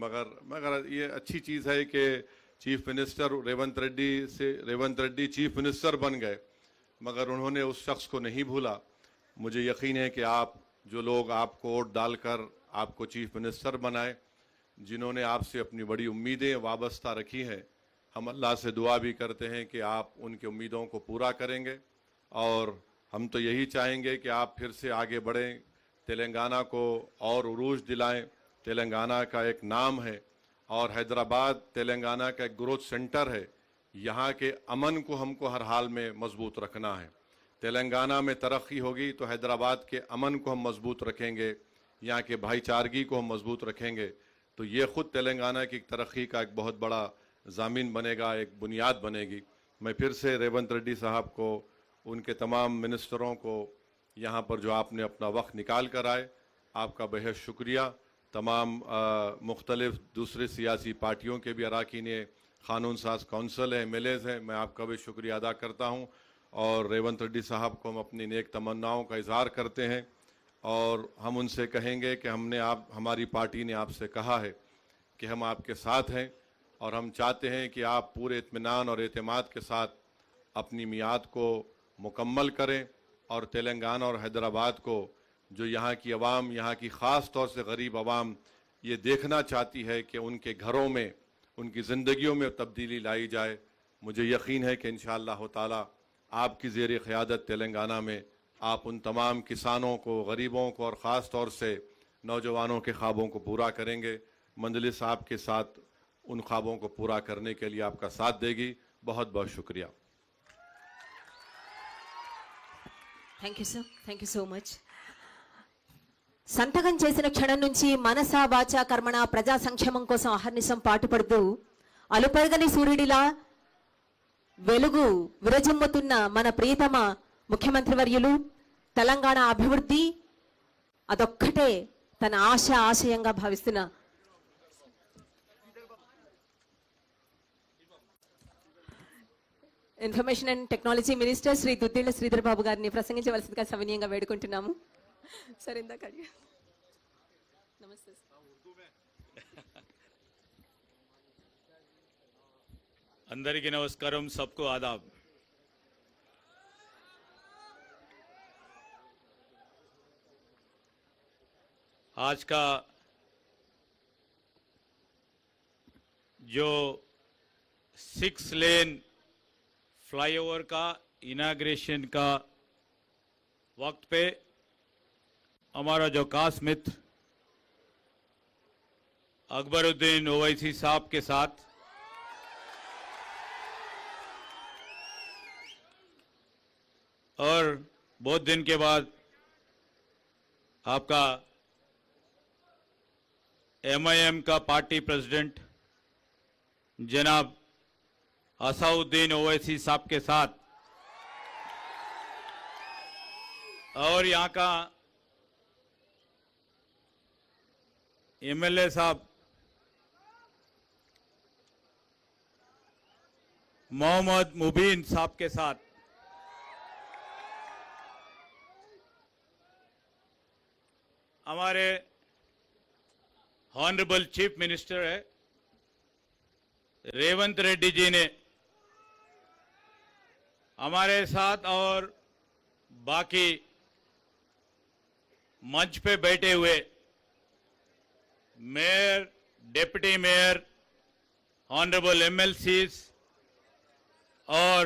मगर ये अच्छी चीज़ है कि chief minister Revanth Reddy chief minister बन गए, मगर उन्होंने उस शख्स को नहीं भूला। मुझे यकीन है कि आप जो लोग आपको वोट डालकर आपको चीफ मिनिस्टर बनाए, जिन्होंने आपसे अपनी बड़ी उम्मीदें वाबस्ता रखी हैं, हम अल्लाह से दुआ भी करते हैं कि आप उनकी उम्मीदों को पूरा करेंगे। और हम तो यही चाहेंगे कि आप फिर से आगे बढ़ें, तेलंगाना को और उरूज दिलाएं। तेलंगाना का एक नाम है और हैदराबाद तेलंगाना का एक ग्रोथ सेंटर है। यहाँ के अमन को हमको हर हाल में मजबूत रखना है। तेलंगाना में तरक्की होगी तो हैदराबाद के अमन को हम मजबूत रखेंगे, यहाँ के भाईचारगी को हम मजबूत रखेंगे। तो ये ख़ुद तेलंगाना की तरक्की का एक बहुत बड़ा ज़ामिन बनेगा, एक बुनियाद बनेगी। मैं फिर से रेवंत रेड्डी साहब को, उनके तमाम मिनिस्टरों को, यहाँ पर जो आपने अपना वक्त निकाल कर आए, आपका बेहद शुक्रिया। तमाम मुख्तलिफ दूसरे सियासी पार्टियों के भी अरकान क़ानून साज कौंसिल है, MLAs हैं, मैं आपका भी शुक्रिया अदा करता हूँ। और रेवंत रेड्डी साहब को हम अपनी नेक तमन्नाओं का इजहार करते हैं और हम उनसे कहेंगे कि हमारी पार्टी ने आपसे कहा है कि हम आपके साथ हैं और हम चाहते हैं कि आप पूरे इत्मीनान और एतमाद के साथ अपनी मियाद को मुकम्मल करें और तेलंगाना और हैदराबाद को, जो यहाँ की आवाम, यहाँ की ख़ास तौर से गरीब आवाम ये देखना चाहती है कि उनके घरों में, उनकी ज़िंदगियों में तब्दीली लाई जाए। मुझे यकीन है कि इंशाअल्लाह ताला आपकी ज़ेर क़यादत तेलंगाना में आप उन तमाम किसानों को, गरीबों को और ख़ास तौर से नौजवानों के ख्वाबों को पूरा करेंगे। मंजलिस आपके साथ उन ख्वाबों को पूरा करने के लिए आपका साथ देगी। बहुत बहुत शुक्रिया। Thank you sir, thank you so much. సంతకం చేసిన క్షణం నుంచి మనసా వాచా కర్మణ ప్రజా సంక్షేమం కోసం అహర్నిశం పాటుపడుతూ అలుపెరగని సూర్యుడిలా వెలుగు విరజిమ్ముతున్న మన ప్రియతమ ముఖ్యమంత్రి వర్యులు తెలంగాణ అభివృద్ధి అదొక్కటే తన ఆశయంగా భావిస్తున్న information and technology minister Shri Duddilla Sridhar Babu గారిని ప్రసంగించవలసిందిగా సవినీయంగా వేడుకుంటున్నాము. సరే ఇందాక నమస్తే. అందరికీ నమస్కారం, सबको आदाब. आज का जो 6 लेन फ्लाईओवर का इनाग्रेशन का वक्त पे हमारा जो खास मित्र अकबरुद्दीन ओवैसी साहब के साथ और बहुत दिन के बाद आपका एमआईएम का पार्टी प्रेसिडेंट जनाब असाउद्दीन ओवैसी साहब के साथ और यहाँ का एमएलए साहब मोहम्मद मुबीन साहब के साथ हमारे ऑनरेबल चीफ मिनिस्टर है रेवंत रेड्डी जी ने हमारे साथ और बाकी मंच पे बैठे हुए mayor, deputy mayor, honourable MLCs और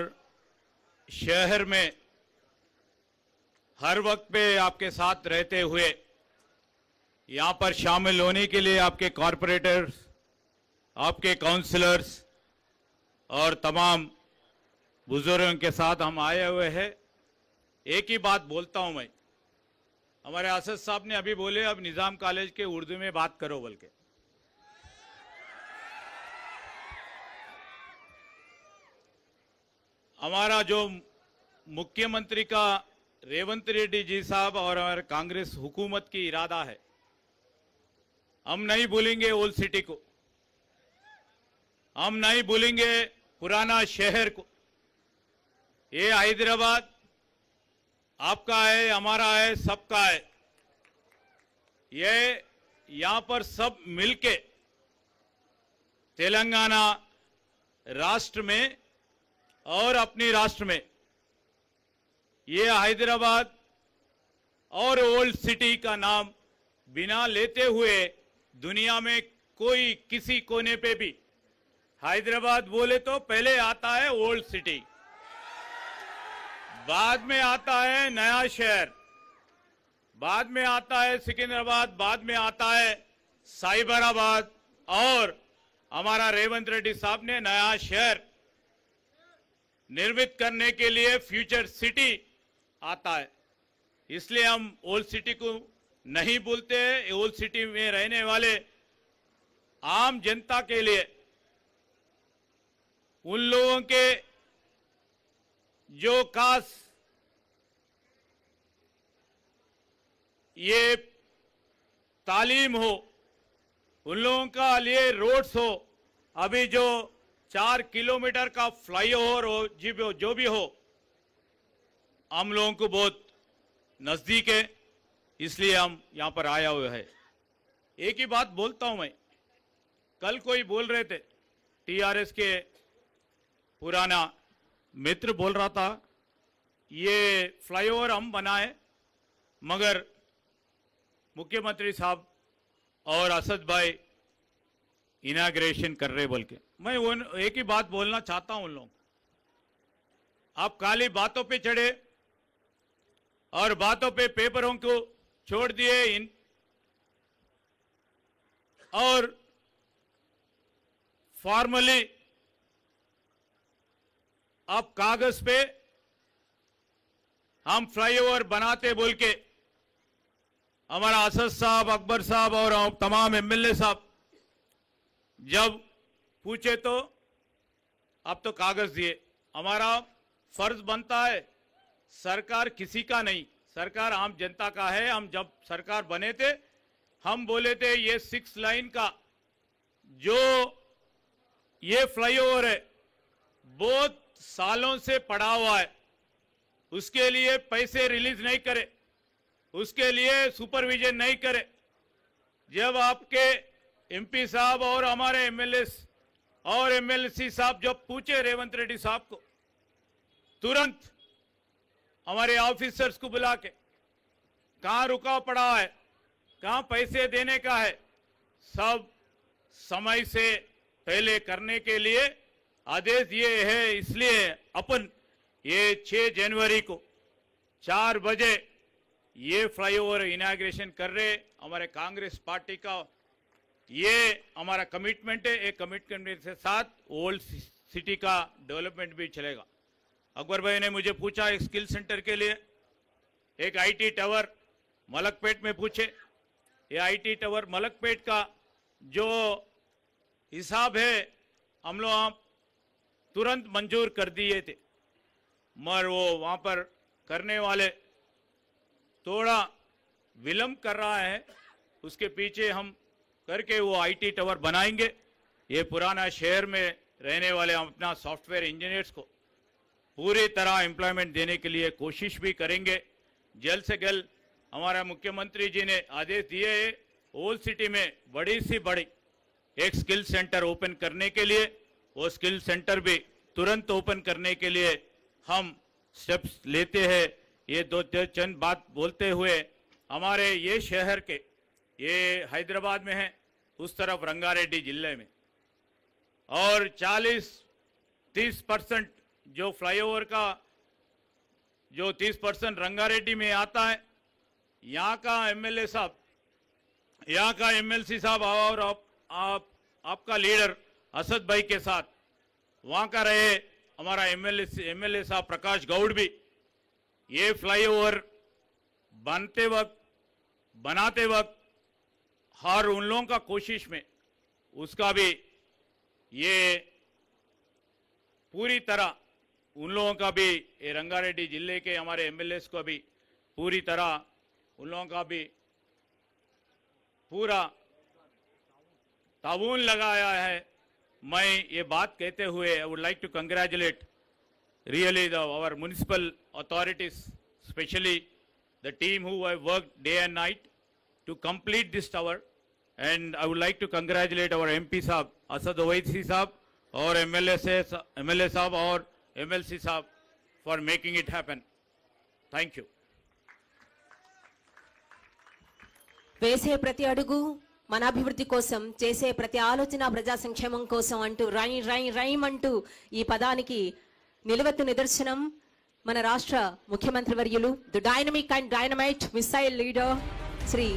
शहर में हर वक्त पे आपके साथ रहते हुए यहाँ पर शामिल होने के लिए आपके कॉरपोरेटर्स, आपके काउंसलर्स और तमाम बुजुर्गों के साथ हम आए हुए हैं. एक ही बात बोलता हूं मैं, हमारे असद साहब ने अभी बोले अब निजाम कॉलेज के उर्दू में बात करो बोल के. हमारा जो मुख्यमंत्री का रेवंत रेड्डी जी साहब और हमारे कांग्रेस हुकूमत की इरादा है, हम नहीं भूलेंगे ओल्ड सिटी को, हम नहीं भूलेंगे पुराना शहर को. ये हैदराबाद आपका है, हमारा है, सबका है. ये यहां पर सब मिलके तेलंगाना राष्ट्र में और अपनी राष्ट्र में ये हैदराबाद और ओल्ड सिटी का नाम बिना लेते हुए दुनिया में कोई किसी कोने पे भी हैदराबाद बोले तो पहले आता है ओल्ड सिटी, बाद में आता है नया शहर, बाद में आता है सिकंदराबाद, बाद में आता है साइबराबाद और हमारा रेवंत रेड्डी साहब ने नया शहर निर्मित करने के लिए फ्यूचर सिटी आता है. इसलिए हम ओल्ड सिटी को नहीं बोलते हैं. ओल्ड सिटी में रहने वाले आम जनता के लिए उन लोगों के जो खास ये तालीम हो, उन लोगों का लिए रोड्स हो, अभी जो 4 किलोमीटर का फ्लाईओवर हो, जो भी हो, हम लोगों को बहुत नजदीक है, इसलिए हम यहां पर आया हुआ है. एक ही बात बोलता हूं मैं, कल कोई बोल रहे थे टीआरएस के पुराना मित्र बोल रहा था ये फ्लाईओवर हम बनाए मगर मुख्यमंत्री साहब और असद भाई इनाग्रेशन कर रहे बोल के. मैं एक ही बात बोलना चाहता हूं उन लोगों को, आप खाली बातों पे चढ़े और बातों पे पेपरों को छोड़ दिए और फॉर्मली आप कागज पे हम फ्लाईओवर बनाते बोल के हमारा असद साहब, अकबर साहब और तमाम एमएलए साहब जब पूछे तो आप तो कागज दिए, हमारा फर्ज बनता है, सरकार किसी का नहीं, सरकार आम जनता का है। हम जब सरकार बने थे हम बोले थे ये 6 लाइन का जो ये फ्लाईओवर है बहुत सालों से पड़ा हुआ है, उसके लिए पैसे रिलीज नहीं करे, उसके लिए सुपरविजन नहीं करे। जब आपके एमपी साहब और हमारे एमएलए और एमएलसी साहब जब पूछे रेवंत रेड्डी साहब को, तुरंत हमारे ऑफिसर्स को बुला के कहां रुका पड़ा है, कहां पैसे देने का है, सब समय से पहले करने के लिए आदेश दिए है। इसलिए अपन ये 6 जनवरी को 4 बजे ये फ्लाईओवर इनॉग्रेशन कर रहे। हमारे कांग्रेस पार्टी का ये हमारा कमिटमेंट है। एक कमिटमेंट के साथ ओल्ड सिटी का डेवलपमेंट भी चलेगा। अकबर भाई ने मुझे पूछा एक स्किल सेंटर के लिए, एक आईटी टावर मलकपेट में पूछे। ये आईटी टावर मलकपेट का जो हिसाब है हम लोग तुरंत मंजूर कर दिए थे, मगर वो वहां पर करने वाले थोड़ा विलंब कर रहा है। उसके पीछे हम करके वो आईटी टावर बनाएंगे। ये पुराना शहर में रहने वाले हम अपना सॉफ्टवेयर इंजीनियर्स को पूरी तरह एम्प्लॉयमेंट देने के लिए कोशिश भी करेंगे। जल्द से जल्द हमारा मुख्यमंत्री जी ने आदेश दिए है ओल्ड सिटी में बड़ी सी बड़ी एक स्किल सेंटर ओपन करने के लिए। वो स्किल सेंटर भी तुरंत ओपन करने के लिए हम स्टेप्स लेते हैं। ये दो चंद बात बोलते हुए, हमारे ये शहर के ये हैदराबाद में है, उस तरफ रंगारेड्डी जिले में, और 40-30% जो फ्लाईओवर का जो 30% रंगारेड्डी में आता है, यहाँ का एमएलए साहब, यहाँ का एमएलसी साहब और आपका लीडर असद भाई के साथ वहाँ का रहे हमारा एमएलए साहब प्रकाश गौड़ भी ये फ्लाईओवर बनाते वक्त हर उन लोगों का कोशिश में उसका भी ये पूरी तरह उन लोगों का भी, ये रंगारेड्डी जिले के हमारे एमएलए को भी पूरी तरह उन लोगों का भी पूरा ताउन लगाया है। मैं ये बात कहते हुए I would like to congratulate really our municipal authorities, especially the team who have worked day and night to complete this tower, and I would like to congratulate our MP साहब असद ओवैसी साहब और MLA साहब और MLC साहब for making it happen. Thank you. వేసే ప్రతి అడుగు మన అభివృద్ధి కోసం, చేసే ప్రతి ఆలోచన ప్రజా సంక్షేమం కోసం అంటూ రైమ్ అంటూ ఈ పదానికి నిలవెత్తు నిదర్శనం మన రాష్ట్ర ముఖ్యమంత్రి వర్యులు, the dynamic and dynamite missile leader Shri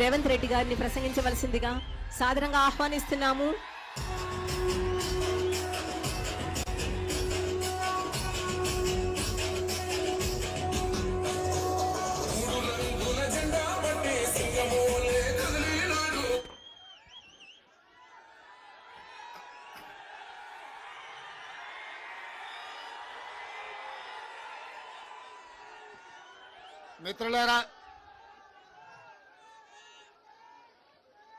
Revanth Reddy గారిని ప్రసంగించవలసిందిగా సాదరంగా ఆహ్వానిస్తున్నాము. మిత్రులారా,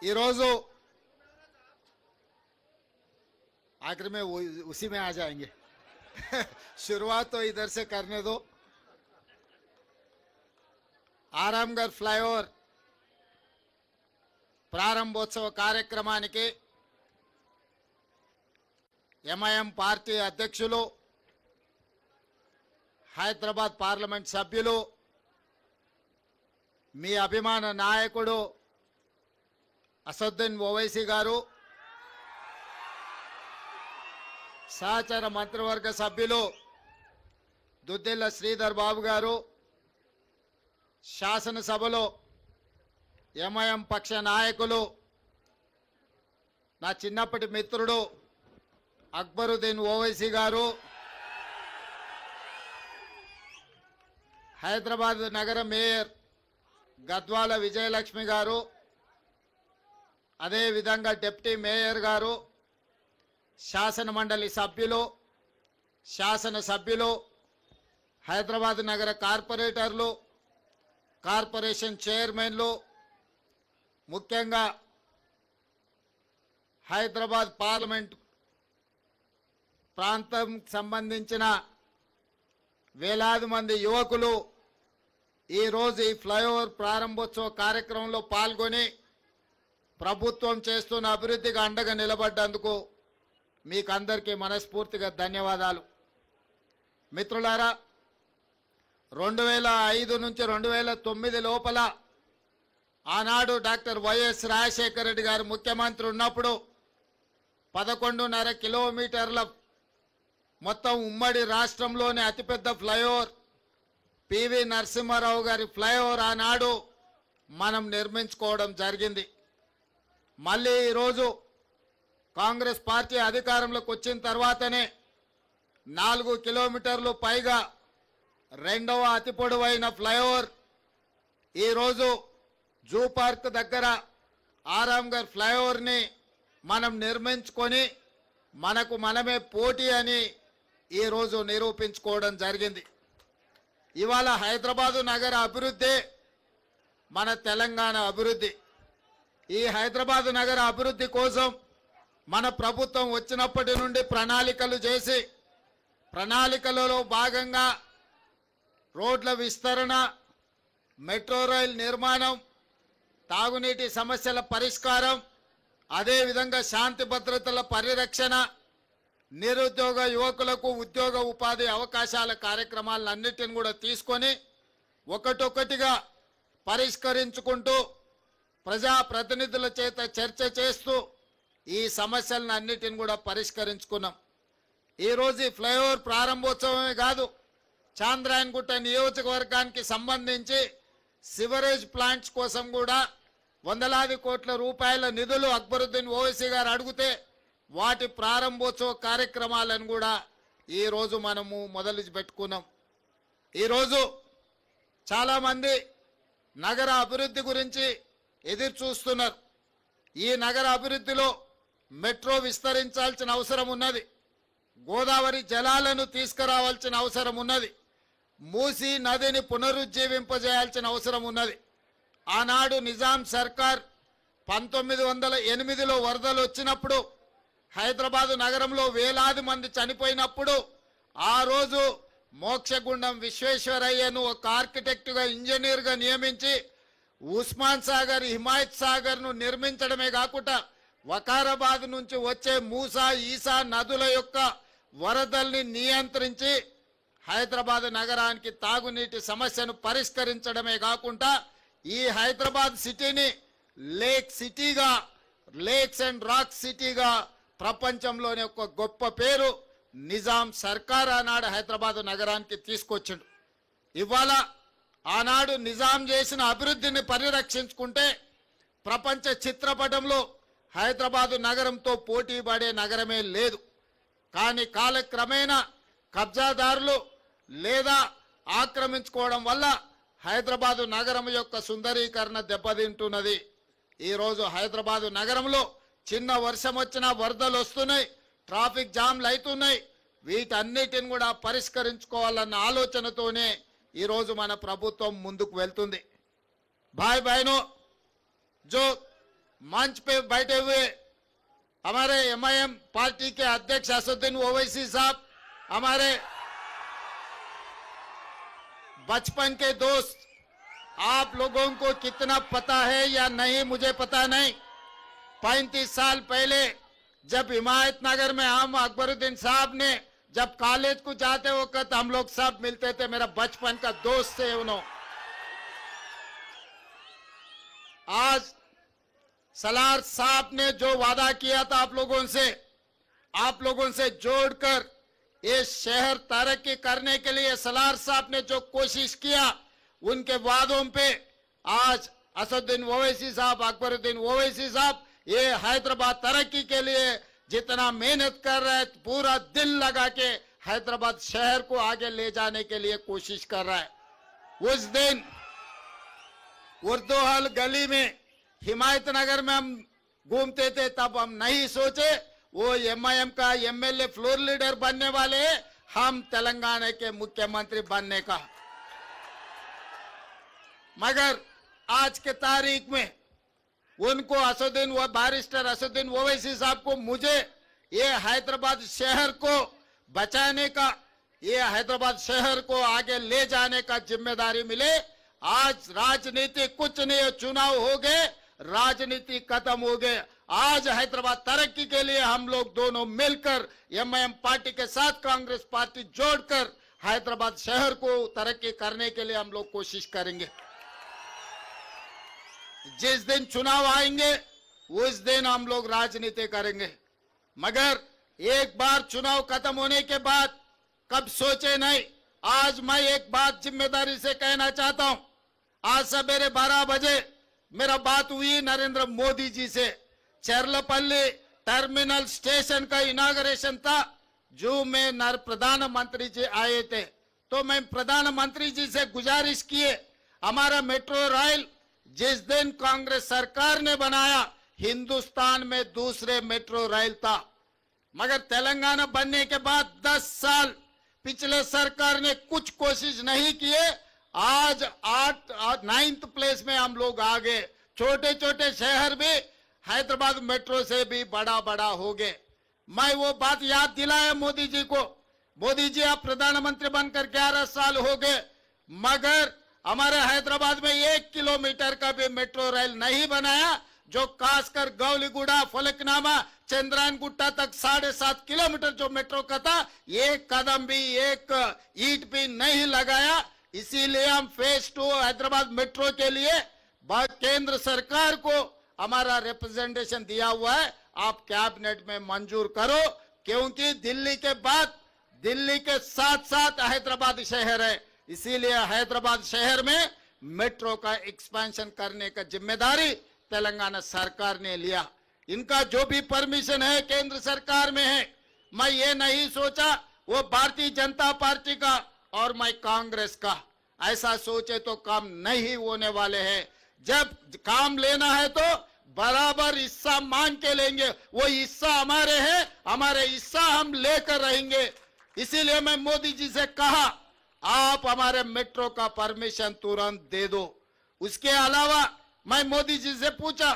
ఈరోజు आखिर में उसी में आ जाएंगे शुरुआत तो इधर से करने दो। आरामगढ़ फ्लाईओवर ప్రారంభోత్సవ కార్యక్రమానికి ఎంఐఎం పార్టీ అధ్యక్షులు, హైదరాబాద్ పార్లమెంట్ సభ్యులు, మీ అభిమాన నాయకుడు అసదుద్దీన్ ఓవైసీ గారు, సహచర మంత్రివర్గ సభ్యులు దుద్దిల్ల శ్రీధర్ బాబు గారు, శాసనసభలో ఎంఐఎం పక్ష నాయకులు నా చిన్నప్పటి మిత్రుడు అక్బరుద్దీన్ ఓవైసీ గారు, హైదరాబాద్ నగర మేయర్ గద్వాల విజయలక్ష్మి గారు, అదే విధంగా డిప్యూటీ మేయర్ గారు, శాసన మండలి సభ్యులు, శాసన సభ్యులు, హైదరాబాద్ నగర కార్పొరేటర్లు, కార్పొరేషన్ చైర్మన్లు, ముఖ్యంగా హైదరాబాద్ పార్లమెంట్ ప్రాంతం సంబంధించిన వేలాది మంది యువకులు ఈరోజు ఈ ఫ్లైఓవర్ ప్రారంభోత్సవ కార్యక్రమంలో పాల్గొని ప్రభుత్వం చేస్తున్న అభివృద్ధికి అండగా నిలబడ్డందుకు మీకు అందరికీ మనస్ఫూర్తిగా ధన్యవాదాలు. మిత్రులారా, 2005 నుంచి 2009 లోపల ఆనాడు డాక్టర్ వైఎస్ రాజశేఖర రెడ్డి గారు ముఖ్యమంత్రి ఉన్నప్పుడు 11.5 కిలోమీటర్ల మొత్తం ఉమ్మడి రాష్ట్రంలోని అతిపెద్ద ఫ్లైఓవర్ పివి నరసింహారావు గారి ఫ్లైఓవర్ ఆనాడు మనం నిర్మించుకోవడం జరిగింది. మళ్ళీ ఈరోజు కాంగ్రెస్ పార్టీ అధికారంలోకి వచ్చిన తర్వాతనే 4 కిలోమీటర్లు పైగా రెండవ అతి పొడవైన ఫ్లైఓవర్ ఈరోజు జూ పార్క్ దగ్గర ఆరాంఘర్ ఫ్లైఓవర్ని మనం నిర్మించుకొని మనకు మనమే పోటీ అని ఈరోజు నిరూపించుకోవడం జరిగింది. ఇవాళ హైదరాబాదు నగర అభివృద్ధి మన తెలంగాణ అభివృద్ధి. ఈ హైదరాబాదు నగర అభివృద్ధి కోసం మన ప్రభుత్వం వచ్చినప్పటి నుండి ప్రణాళికలు చేసి ప్రణాళికలలో భాగంగా రోడ్ల విస్తరణ, మెట్రో రైల్ నిర్మాణం, తాగునీటి సమస్యల పరిష్కారం, అదేవిధంగా శాంతి భద్రతల పరిరక్షణ, నిరుద్యోగ యువకులకు ఉద్యోగ ఉపాధి అవకాశాల కార్యక్రమాలన్నిటిని కూడా తీసుకొని ఒకటొక్కటిగా పరిష్కరించుకుంటూ ప్రజాప్రతినిధుల చేత చర్చ చేస్తూ ఈ సమస్యలను అన్నిటిని కూడా పరిష్కరించుకున్నాం. ఈరోజు ఈ ఫ్లైఓవర్ ప్రారంభోత్సవమే కాదు, చాంద్రాయణగుట్ట నియోజకవర్గానికి సంబంధించి సివరేజ్ ప్లాంట్స్ కోసం కూడా వందలాది కోట్ల రూపాయల నిధులు అక్బరుద్దీన్ ఓవైసీ గారు అడిగితే వాటి ప్రారంభోత్సవ కార్యక్రమాలను కూడా ఈరోజు మనము మొదలు పెట్టుకున్నాం. ఈరోజు చాలామంది నగర అభివృద్ధి గురించి ఎదురు చూస్తున్నారు. ఈ నగర అభివృద్ధిలో మెట్రో విస్తరించాల్సిన అవసరం ఉన్నది, గోదావరి జలాలను తీసుకురావాల్సిన అవసరం ఉన్నది, మూసీ నదిని పునరుజ్జీవింపజేయాల్సిన అవసరం ఉన్నది. ఆనాడు నిజాం సర్కార్ 1908లో వరదలు వచ్చినప్పుడు హైదరాబాదు నగరంలో వేలాది మంది చనిపోయినప్పుడు ఆ రోజు మోక్షగుండం విశ్వేశ్వరయ్యను ఒక ఆర్కిటెక్టుగా, ఇంజనీర్గా నియమించి ఉస్మాన్ సాగర్, హిమాయత్ సాగర్ను నిర్మించడమే కాకుండా వకారాబాద్ నుంచి వచ్చే మూసా, ఈసా నదుల యొక్క వరదల్ని నియంత్రించి హైదరాబాద్ నగరానికి తాగునీటి సమస్యను పరిష్కరించడమే కాకుండా ఈ హైదరాబాద్ సిటీని లేక్ సిటీగా, లేక్స్ అండ్ రాక్ సిటీగా ప్రపంచంలోనే ఒక గొప్ప పేరు నిజాం సర్కార్ ఆనాడు హైదరాబాద్ నగరానికి తీసుకొచ్చిండు. ఇవాళ ఆనాడు నిజాం చేసిన అభివృద్ధిని పరిరక్షించుకుంటే ప్రపంచ చిత్రపటంలో హైదరాబాదు నగరంతో పోటీ పడే నగరమే లేదు. కానీ కాలక్రమేణా కబ్జాదారులు లేదా ఆక్రమించుకోవడం వల్ల హైదరాబాదు నగరం యొక్క సుందరీకరణ దెబ్బతింటున్నది. ఈరోజు హైదరాబాదు నగరంలో చిన్న వర్షం వచ్చినా వరదలు వస్తున్నాయి, ట్రాఫిక్ జామ్లు అవుతున్నాయి. వీటన్నిటిని కూడా పరిష్కరించుకోవాలన్న ఆలోచనతోనే ఈరోజు మన ప్రభుత్వం ముందుకు వెళ్తుంది. भाई बहनों, जो मंच पे बैठे हुए हमारे एमआईएम पार्टी के अध्यक्ष असदुद्दीन ओवैसी साहब, हमारे बचपन के दोस्त, आप लोगों को कितना पता है या नहीं मुझे पता नहीं, 35 साल पहले जब हिमायत नगर में हम अकबरुद्दीन साहब ने जब कॉलेज को जाते वक्त हम लोग सब मिलते थे, मेरा बचपन का दोस्त थे उन्होंने। आज सलार साहब ने जो वादा किया था आप लोगों से जोड़कर ये शहर तरक्की करने के लिए सलार साहब ने जो कोशिश किया, उनके वादों पे आज असदुद्दीन ओवैसी साहब, अकबरुद्दीन ओवैसी साहब ये हैदराबाद तरक्की के लिए जितना मेहनत कर रहा है, पूरा दिल लगा के हैदराबाद शहर को आगे ले जाने के लिए कोशिश कर रहा है। उस दिन उर्दू हॉल गली में हिमायत नगर में हम घूमते थे, तब हम नहीं सोचे वो एमआईएम का एमएलए फ्लोर लीडर बनने वाले हैं हम तेलंगाना के मुख्यमंत्री बनने का। मगर आज के तारीख में उनको बैरिस्टर असदुद्दीन ओवैसी साहब को मुझे ये हैदराबाद शहर को बचाने का, ये हैदराबाद शहर को आगे ले जाने का जिम्मेदारी मिले। आज राजनीति कुछ नहीं, चुनाव हो गए, राजनीति खत्म हो गए। आज हैदराबाद तरक्की के लिए हम लोग दोनों मिलकर एमआईएम पार्टी के साथ कांग्रेस पार्टी जोड़कर हैदराबाद शहर को तरक्की करने के लिए हम लोग कोशिश करेंगे। जिस दिन चुनाव आएंगे उस दिन हम लोग राजनीति करेंगे। मगर एक बार चुनाव खत्म होने के बाद कब सोचे नहीं। आज मैं एक बात जिम्मेदारी से कहना चाहता हूं। आज सवेरे 12 बजे मेरा बात हुई नरेंद्र मोदी जी से। चरलपल्ली टर्मिनल स्टेशन का इनाग्रेशन था, जो में प्रधानमंत्री जी आए थे, तो मैं प्रधानमंत्री जी से गुजारिश किए, हमारा मेट्रो रेल जिस दिन कांग्रेस सरकार ने बनाया हिंदुस्तान में दूसरे मेट्रो रेल था, मगर तेलंगाना बनने के बाद 10 साल पिछले सरकार ने कुछ कोशिश नहीं किए। आज 9th प्लेस में हम लोग आ गए। छोटे छोटे शहर भी हैदराबाद मेट्रो से भी बड़ा बड़ा हो गए। मैं वो बात याद दिलाया मोदी जी को। मोदी जी आप प्रधानमंत्री बनकर 11 साल हो गए, मगर हमारे हैदराबाद में 1 किलोमीटर का भी मेट्रो रेल नहीं बनाया, जो खासकर गौलीगुड़ा, फलकनामा, चंद्रायन गुट्टा तक 7.5 किलोमीटर जो मेट्रो का था, एक कदम भी, एक ईंट भी नहीं लगाया। इसीलिए हम फेज 2 हैदराबाद मेट्रो के लिए केंद्र सरकार को हमारा रिप्रेजेंटेशन दिया हुआ है, आप कैबिनेट में मंजूर करो, क्योंकि दिल्ली के बाद दिल्ली के साथ साथ हैदराबाद शहर है। इसीलिए हैदराबाद शहर में मेट्रो का एक्सपेंशन करने का जिम्मेदारी तेलंगाना सरकार ने लिया। इनका जो भी परमिशन है केंद्र सरकार में है। मैं ये नहीं सोचा वो भारतीय जनता पार्टी का और मैं कांग्रेस का, ऐसा सोचे तो काम नहीं होने वाले हैं। जब काम लेना है तो बराबर हिस्सा मांग के लेंगे, वो हिस्सा हमारे हैं, हमारे हिस्सा हम लेकर रहेंगे। इसीलिए मैं मोदी जी से कहा, आप हमारे मेट्रो का परमिशन तुरंत दे दो। उसके अलावा मैं मोदी जी से पूछा,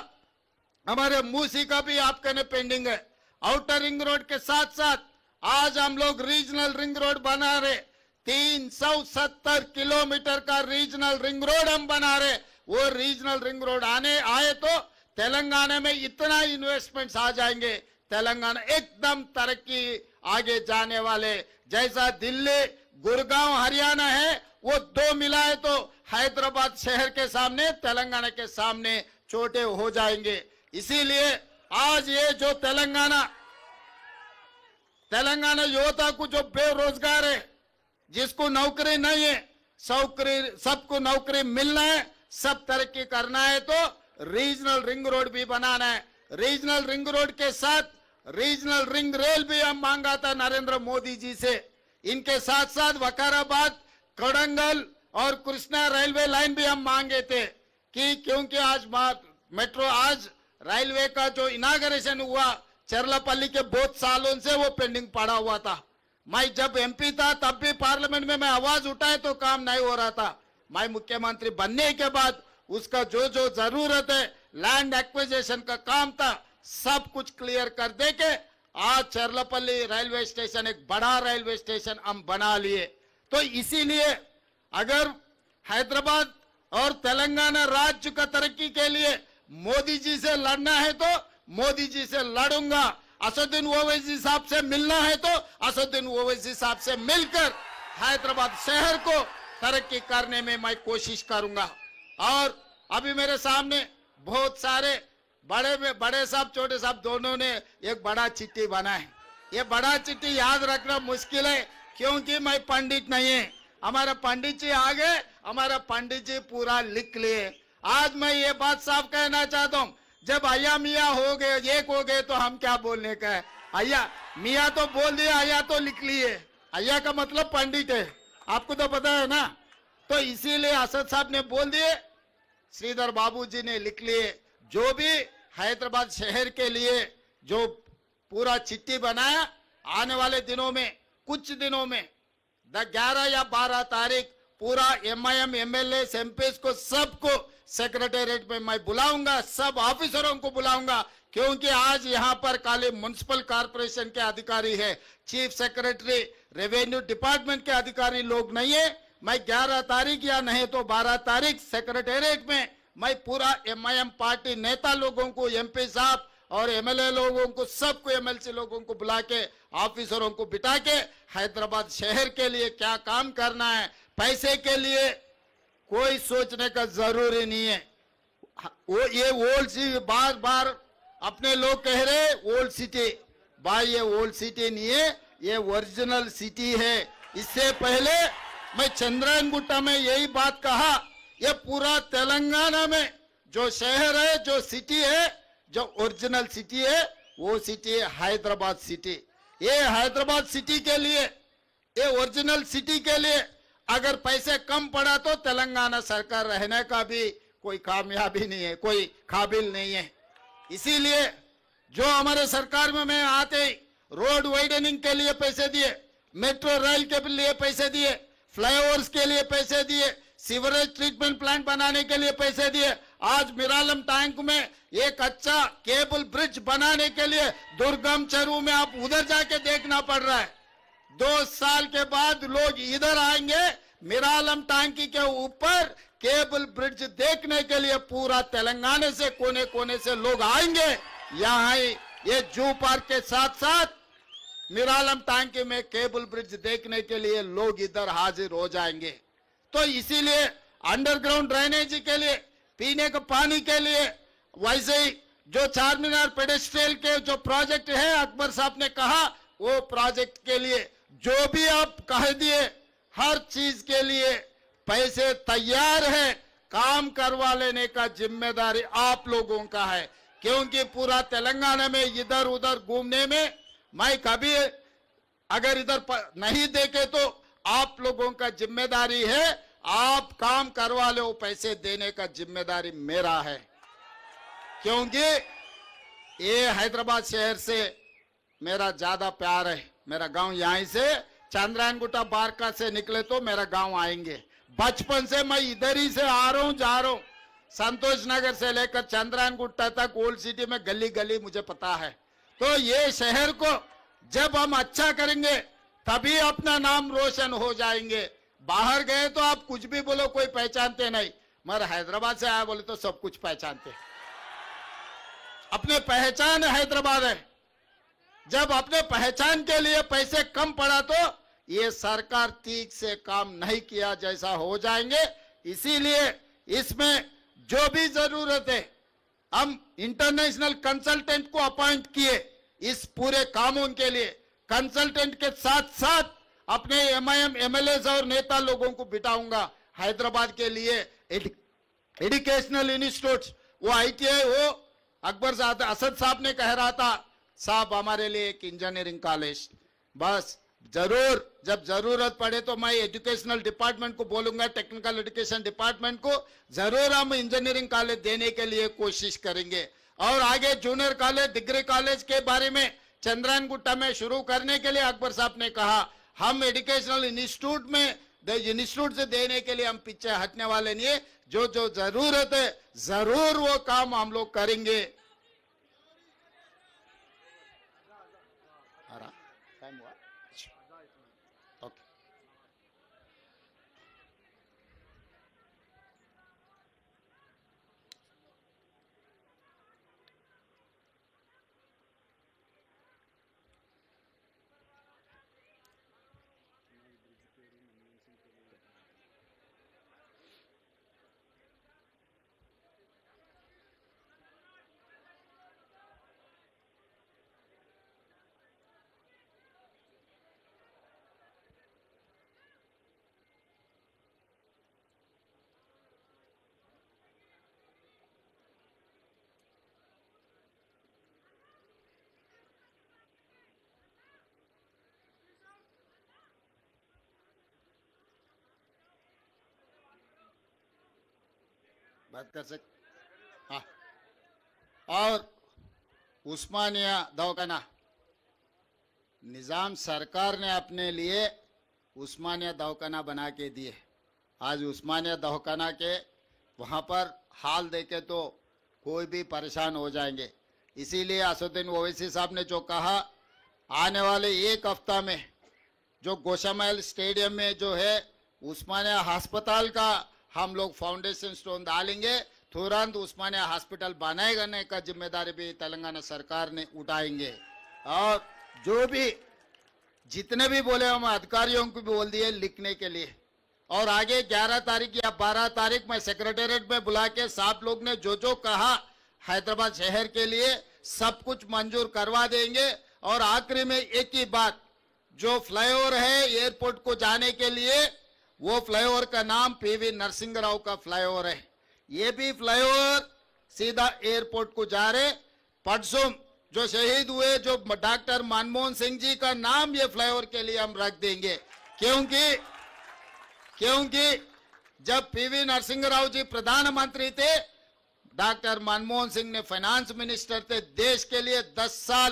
हमारे मूसी का भी आपके ने पेंडिंग है। आउटर रिंग रोड के साथ साथ आज हम लोग रीजनल रिंग रोड बना रहे, 370 किलोमीटर का रीजनल रिंग रोड हम बना रहे। वो रीजनल रिंग रोड आए तो तेलंगाना में इतना इन्वेस्टमेंट्स आ जाएंगे, तेलंगाना एकदम तरक्की आगे जाने वाले। जैसा दिल्ली, गुड़गांव, हरियाणा है, वो 2 मिलाए तो हैदराबाद शहर के सामने, तेलंगाना के सामने छोटे हो जाएंगे। इसीलिए आज ये जो तेलंगाना युवता को जो बेरोजगार है, जिसको नौकरी नहीं है, सबको नौकरी मिलना है, सब तरक्की करना है तो रीजनल रिंग रोड भी बनाना है। रीजनल रिंग रोड के साथ रीजनल रिंग रेल भी हम मांगा था नरेंद्र मोदी जी से। इनके साथ साथ वकाराबाद, कड़ंगल और कृष्णा रेलवे लाइन भी हम मांगे थे कि क्योंकि आज मेट्रो, आज रेलवे का जो इनाग्रेशन हुआ चरलापल्ली के बहुत सालों से वो पेंडिंग पड़ा हुआ था। मैं जब एमपी था तब भी पार्लियामेंट में मैं आवाज उठाए तो काम नहीं हो रहा था। मैं मुख्यमंत्री बनने के बाद उसका जो जो जरूरत है, लैंड एक्विजिशन का काम था, सब कुछ क्लियर कर दे के आज चरलापल्ली रेलवे स्टेशन एक बड़ा रेलवे स्टेशन हम बना लिए। तो इसीलिए अगर हैदराबाद और तेलंगाना राज्य का तरक्की के लिए मोदी जी से लड़ना है तो मोदी जी से लड़ूंगा। असदुद्दीन ओवैसी साहब से मिलना है तो असदुद्दीन ओवैसी साहब से मिलकर हैदराबाद शहर को तरक्की करने में मैं कोशिश करूंगा। और अभी मेरे सामने बहुत सारे बड़े साहब, छोटे साहब दोनों ने एक बड़ा चिट्ठी बना है। ये बड़ा चिट्ठी याद रखना मुश्किल है क्योंकि मैं पंडित नहीं है। हमारा पंडित जी आ गए, हमारा पंडित जी पूरा लिख लिए। आज मैं ये बात साफ कहना चाहता हूँ, जब अय्या मियाँ हो गए, एक हो गए तो हम क्या बोलने का है। अय्या मियाँ तो बोल दिया, अय्या तो लिख लिए। अय्या का मतलब पंडित है, आपको तो पता है ना। तो इसीलिए असद साहब ने बोल दिए, श्रीधर बाबू जी ने लिख लिए। जो भी हैदराबाद शहर के लिए जो पूरा चिट्ठी बनाया, आने वाले दिनों में कुछ दिनों में 11 या 12 तारीख पूरा MIM MLA MPs को सबको सेक्रेटेरिएट में मैं बुलाऊंगा, सब ऑफिसरों को बुलाऊंगा, क्योंकि आज यहां पर खाली म्युनिसिपल कॉर्पोरेशन के अधिकारी है, चीफ सेक्रेटरी रेवेन्यू डिपार्टमेंट के अधिकारी लोग नहीं है। मैं 11 तारीख या नहीं तो 12 तारीख सेक्रेटेरिएट में मैं पूरा MIM पार्टी नेता लोगों को, MP साहब और MLA लोगों को, सबको, MLC लोगों को बुला के, ऑफिसरों को बिठा के हैदराबाद शहर के लिए क्या काम करना है, पैसे के लिए कोई सोचने का जरूरी नहीं है। वो ये ओल्ड सिटी, बार बार अपने लोग कह रहे ओल्ड सिटी, भाई ये ओल्ड सिटी नहीं है, ये ओरिजिनल सिटी है। इससे पहले मैं चंद्रायन गुट्टा में यही बात कहा, ये पूरा तेलंगाना में जो शहर है, जो सिटी है, जो ओरिजिनल सिटी है, वो सिटी है हैदराबाद सिटी। ये हैदराबाद सिटी के लिए, ये ओरिजिनल सिटी के लिए अगर पैसे कम पड़ा तो तेलंगाना सरकार रहने का भी कोई कामयाबी नहीं है, कोई काबिल नहीं है। इसीलिए जो हमारे सरकार में मैं आते ही रोड वाइडनिंग के लिए पैसे दिए, मेट्रो रेल के लिए पैसे दिए, फ्लाईओवर्स के लिए पैसे दिए, सीवरेज ट्रीटमेंट प्लांट बनाने के लिए पैसे दिए। आज मिरालम टैंक में एक अच्छा केबल ब्रिज बनाने के लिए दुर्गम चरू में आप उधर जाके देखना पड़ रहा है। 2 साल के बाद लोग इधर आएंगे, मिरालम टैंकी के ऊपर केबल ब्रिज देखने के लिए पूरा तेलंगाना से कोने कोने से लोग आएंगे। यहाँ ये जू पार्क के साथ साथ मिरालम टैंकी में केबल ब्रिज देखने के लिए लोग इधर हाजिर हो जाएंगे। तो इसीलिए अंडरग्राउंड ड्रेनेज के लिए, पीने के पानी के लिए, वैसे ही जो चारमीनार पेडेस्ट्रियल के जो प्रोजेक्ट है, अकबर साहब ने कहा वो प्रोजेक्ट के लिए जो भी आप कह दिए, हर चीज के लिए पैसे तैयार है। काम करवा लेने का जिम्मेदारी आप लोगों का है, क्योंकि पूरा तेलंगाना में इधर उधर घूमने में मैं कभी अगर इधर नहीं देखे तो आप लोगों का जिम्मेदारी है। आप काम करवा लो, पैसे देने का जिम्मेदारी मेरा है, क्योंकि ये हैदराबाद शहर से मेरा ज्यादा प्यार है। मेरा गांव यहीं से चंद्रायन गुट्टा बारका से निकले तो मेरा गांव आएंगे। बचपन से मैं इधर ही से आ रहा हूं, जा रहा हूं। संतोष नगर से लेकर चंद्रायन गुट्टा तक ओल्ड सिटी में गली गली मुझे पता है। तो ये शहर को जब हम अच्छा करेंगे तभी अपना नाम रोशन हो जाएंगे। बाहर गए तो आप कुछ भी बोलो, कोई पहचानते नहीं, मगर हैदराबाद से आया बोले तो सब कुछ पहचानते। अपने पहचान हैदराबाद है। जब अपने पहचान के लिए पैसे कम पड़ा तो ये सरकार ठीक से काम नहीं किया जैसा हो जाएंगे। इसीलिए इसमें जो भी जरूरत है, हम इंटरनेशनल कंसल्टेंट को अपॉइंट किए इस पूरे कानून के लिए। कंसल्टेंट के साथ साथ अपने MIM MLAs और नेता लोगों को बिठाऊंगा हैदराबाद के लिए। एजुकेशनल इंस्टीट्यूट, वो ITI हो, अकबर असद साहब ने कह रहा था, साहब हमारे लिए एक इंजीनियरिंग कॉलेज, बस जरूर जब जरूरत पड़े तो मैं एजुकेशनल डिपार्टमेंट को बोलूंगा, टेक्निकल एजुकेशन डिपार्टमेंट को जरूर हम इंजीनियरिंग कॉलेज देने के लिए कोशिश करेंगे। और आगे जूनियर कॉलेज, डिग्री कॉलेज के बारे में चंद्रायन गुट्टा में शुरू करने के लिए अकबर साहब ने कहा, हम एजुकेशनल इंस्टीट्यूट में इंस्टीट्यूट से देने के लिए हम पीछे हटने वाले नहीं है। जो जो जरूरत है जरूर वो काम हम लोग करेंगे। बात कर सकते। हाँ, और उस्मानिया दवाखाना निजाम सरकार ने अपने लिए उस्मानिया दवाखाना बना के दिए। आज उस्मानिया दवाखाना के वहाँ पर हाल देखे तो कोई भी परेशान हो जाएंगे। इसीलिए असदुद्दीन ओवैसी साहब ने जो कहा, आने वाले एक हफ्ता में जो गोशामहल स्टेडियम में जो है उस्मानिया अस्पताल का हम लोग फाउंडेशन स्टोन डालेंगे, तुरंत उस्मानिया हॉस्पिटल बनाने का जिम्मेदारी भी तेलंगाना सरकार ने उठाएंगे। और जो भी जितने भी बोले हम अधिकारियों को भी बोल दिए लिखने के लिए। और आगे 11 तारीख या 12 तारीख में सेक्रेटेरिएट में बुला के साहब लोग ने जो जो कहा हैदराबाद शहर के लिए सब कुछ मंजूर करवा देंगे। और आखिरी में एक ही बात, जो फ्लाईओवर है एयरपोर्ट को जाने के लिए, वो फ्लाईओवर का नाम पीवी नरसिंह राव का फ्लाईओवर है। ये भी फ्लाईओवर सीधा एयरपोर्ट को जा रहे। परसों जो शहीद हुए जो डॉक्टर मनमोहन सिंह जी का नाम ये फ्लाईओवर के लिए हम रख देंगे, क्योंकि जब पीवी नरसिंह राव जी प्रधानमंत्री थे, डॉक्टर मनमोहन सिंह ने फाइनेंस मिनिस्टर थे। देश के लिए 10 साल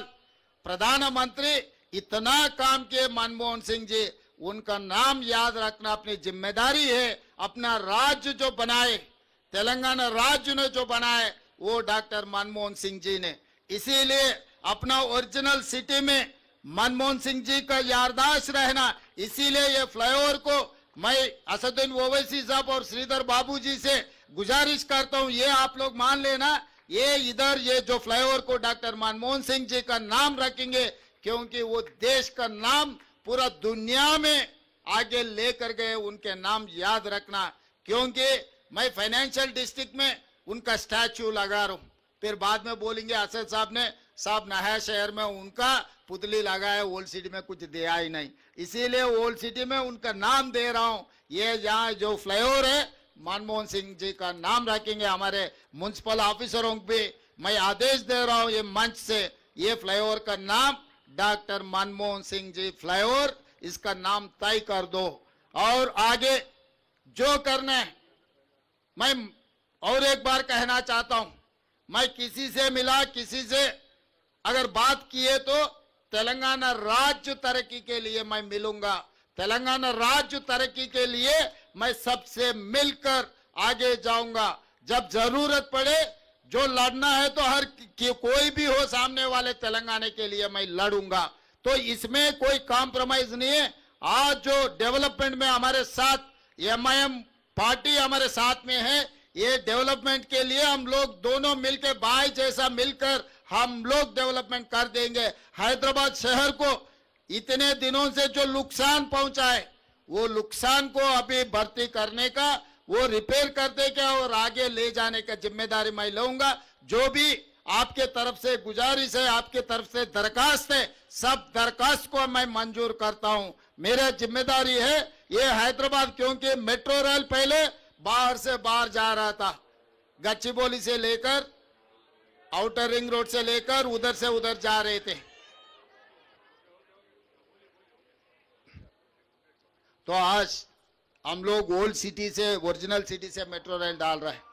प्रधानमंत्री, इतना काम किए मनमोहन सिंह जी, उनका नाम याद रखना अपनी जिम्मेदारी है। अपना राज्य जो बनाए, तेलंगाना राज्य ने जो बनाए, वो डॉक्टर मनमोहन सिंह जी ने। इसीलिए अपना ओरिजिनल सिटी में मनमोहन सिंह जी का याददाश्त रहना। इसीलिए ये फ्लाईओवर को मैं असदुद्दीन ओवैसी साहब और श्रीधर बाबू जी से गुजारिश करता हूँ, ये आप लोग मान लेना, ये इधर ये जो फ्लाईओवर को डॉक्टर मनमोहन सिंह जी का नाम रखेंगे, क्योंकि वो देश का नाम पूरा दुनिया में आगे लेकर गए। उनके नाम याद रखना, क्योंकि मैं फाइनेंशियल डिस्ट्रिक्ट में उनका स्टैच्यू लगा रहा हूँ। फिर बाद में बोलेंगे असद साहब ने नया शहर में उनका पुतली लगाया, ओल्ड सिटी में कुछ दिया ही नहीं। इसीलिए ओल्ड सिटी में उनका नाम दे रहा हूँ। ये यहाँ जो फ्लाईओवर है मनमोहन सिंह जी का नाम रखेंगे। हमारे म्युनिसिपल ऑफिसरों को भी मैं आदेश दे रहा हूँ ये मंच से, ये फ्लाईओवर का नाम डॉक्टर मनमोहन सिंह जी फ्लाईओवर, इसका नाम तय कर दो। और आगे जो करना है, मैं और एक बार कहना चाहता हूं, मैं किसी से मिला, किसी से अगर बात किए तो तेलंगाना राज्य तरक्की के लिए मैं मिलूंगा। तेलंगाना राज्य तरक्की के लिए मैं सबसे मिलकर आगे जाऊंगा। जब जरूरत पड़े, जो लड़ना है तो हर कोई भी हो सामने वाले तेलंगाना के लिए मैं लड़ूंगा। तो इसमें कोई कॉम्प्रोमाइज नहीं है। आज जो डेवलपमेंट में हमारे साथ एमआईएम पार्टी हमारे साथ में है, ये डेवलपमेंट के लिए हम लोग दोनों मिलकर भाई जैसा मिलकर हम लोग डेवलपमेंट कर देंगे। हैदराबाद शहर को इतने दिनों से जो नुकसान पहुंचा है, वो नुकसान को अभी भर्ती करने का, वो रिपेयर करने का और आगे ले जाने का जिम्मेदारी मैं लूंगा। जो भी आपके तरफ से गुजारिश है, आपके तरफ से दरखास्त है, सब दरखास्त को मैं मंजूर करता हूं। मेरा जिम्मेदारी है ये हैदराबाद, क्योंकि मेट्रो रेल पहले बाहर से बाहर जा रहा था, गच्चीबौली से लेकर आउटर रिंग रोड से लेकर उधर से उधर जा रहे थे। तो आज हम लोग ओल्ड सिटी से, ओरिजिनल सिटी से मेट्रो रेल डाल रहे हैं।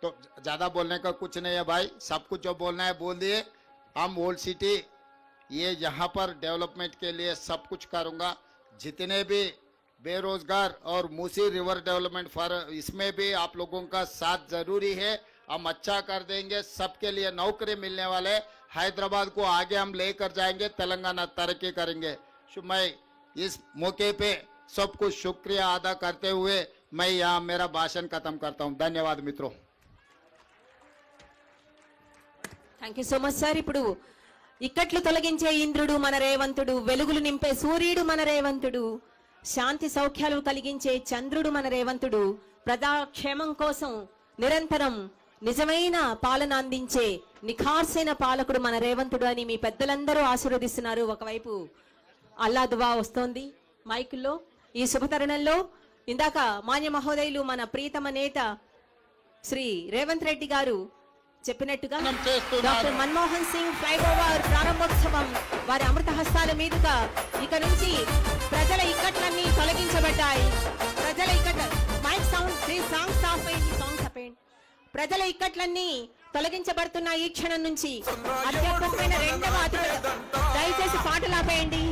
तो ज्यादा बोलने का कुछ नहीं है भाई, सब कुछ जो बोलना है बोल दिए। हम ओल्ड सिटी ये यहाँ पर डेवलपमेंट के लिए सब कुछ करूँगा। जितने भी बेरोजगार और मूसी रिवर डेवलपमेंट फॉर, इसमें भी आप लोगों का साथ जरूरी है। हम अच्छा कर देंगे, सबके लिए नौकरी मिलने वाले, हैदराबाद को आगे हम लेकर जाएंगे, तेलंगाना तरक्की करेंगे। मैं इस मौके पे सबको शुक्रिया अदा करते हुए मैं यहाँ मेरा भाषण खत्म करता हूँ। धन्यवाद मित्रों। Thank you so much sir. ఇప్పుడు ఇక్కట్లు తొలగించే ఇంద్రుడు మన రేవంతుడు, వెలుగులు నింపే సూర్యుడు మన రేవంతుడు, శాంతి సౌఖ్యాలు కలిగించే చంద్రుడు మన రేవంతుడు, ప్రజాక్షేమం కోసం నిరంతరం నిజమైన పాలన అందించే నిఖార్సైన పాలకుడు మన రేవంతుడు అని మీ పెద్దలందరూ ఆశీర్వదిస్తున్నారు. ఒకవైపు అల్లా దువా వస్తోంది మైకుల్లో. ఈ శుభతరుణంలో ఇందాక మాన్య మహోదయులు మన ప్రీతమ నేత శ్రీ రేవంత్ రెడ్డి గారు చెప్పినట్టుగా చేస్తున్నారు. డాక్టర్ మన్మోహన్ సింగ్ ఫ్లైఓవర్ ప్రారంభోత్సవం వారి అమృత హస్తాల మీదుగా ఇక నుంచి ప్రజల ఇక్కట్లన్నీ తొలగించబడ్డాయి. ప్రజల ఇక్కట్ మైక్ సౌండ్ ప్లీజ్ సాంగ్స్ ఆపేయండి, సాంగ్స్ ఆపేయండి. ప్రజల ఇక్కట్లన్నీ తొలగించబడుతున్న ఈ క్షణం నుంచి అత్యద్భుతమైన రెండవ అతిథి, దయచేసి పాటలు ఆపేయండి.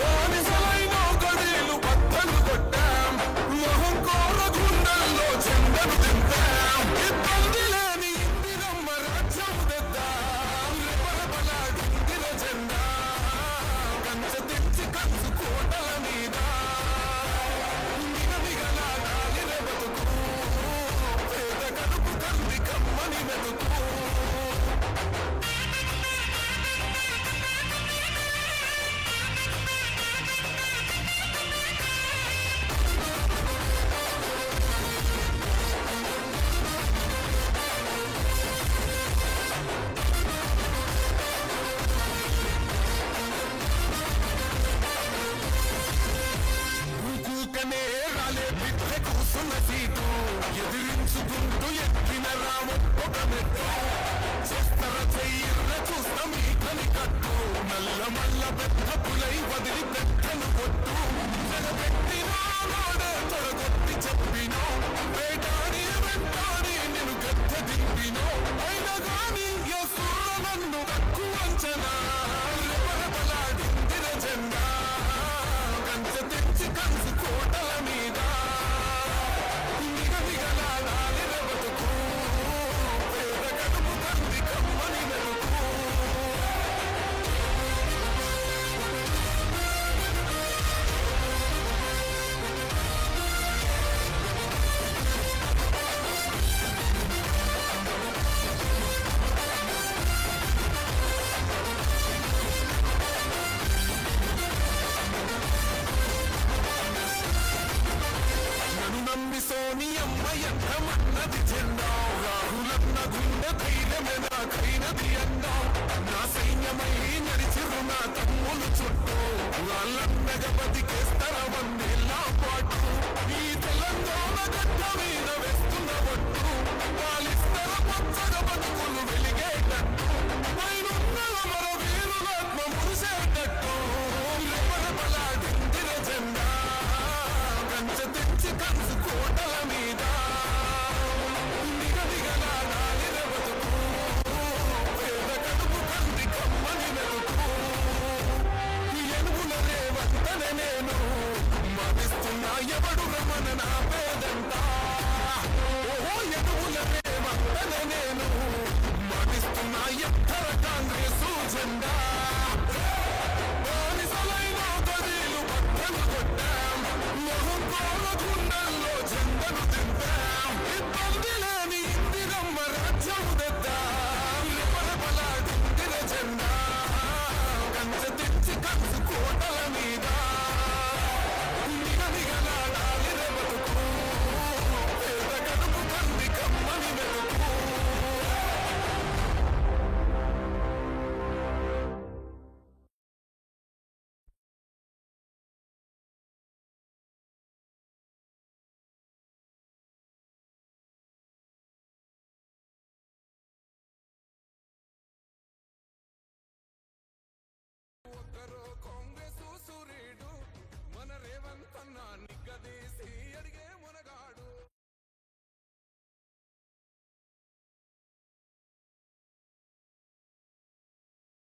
బానిసలైన గదిలు బట్టలు కొట్టాం మొహం కోర గుండెల్లో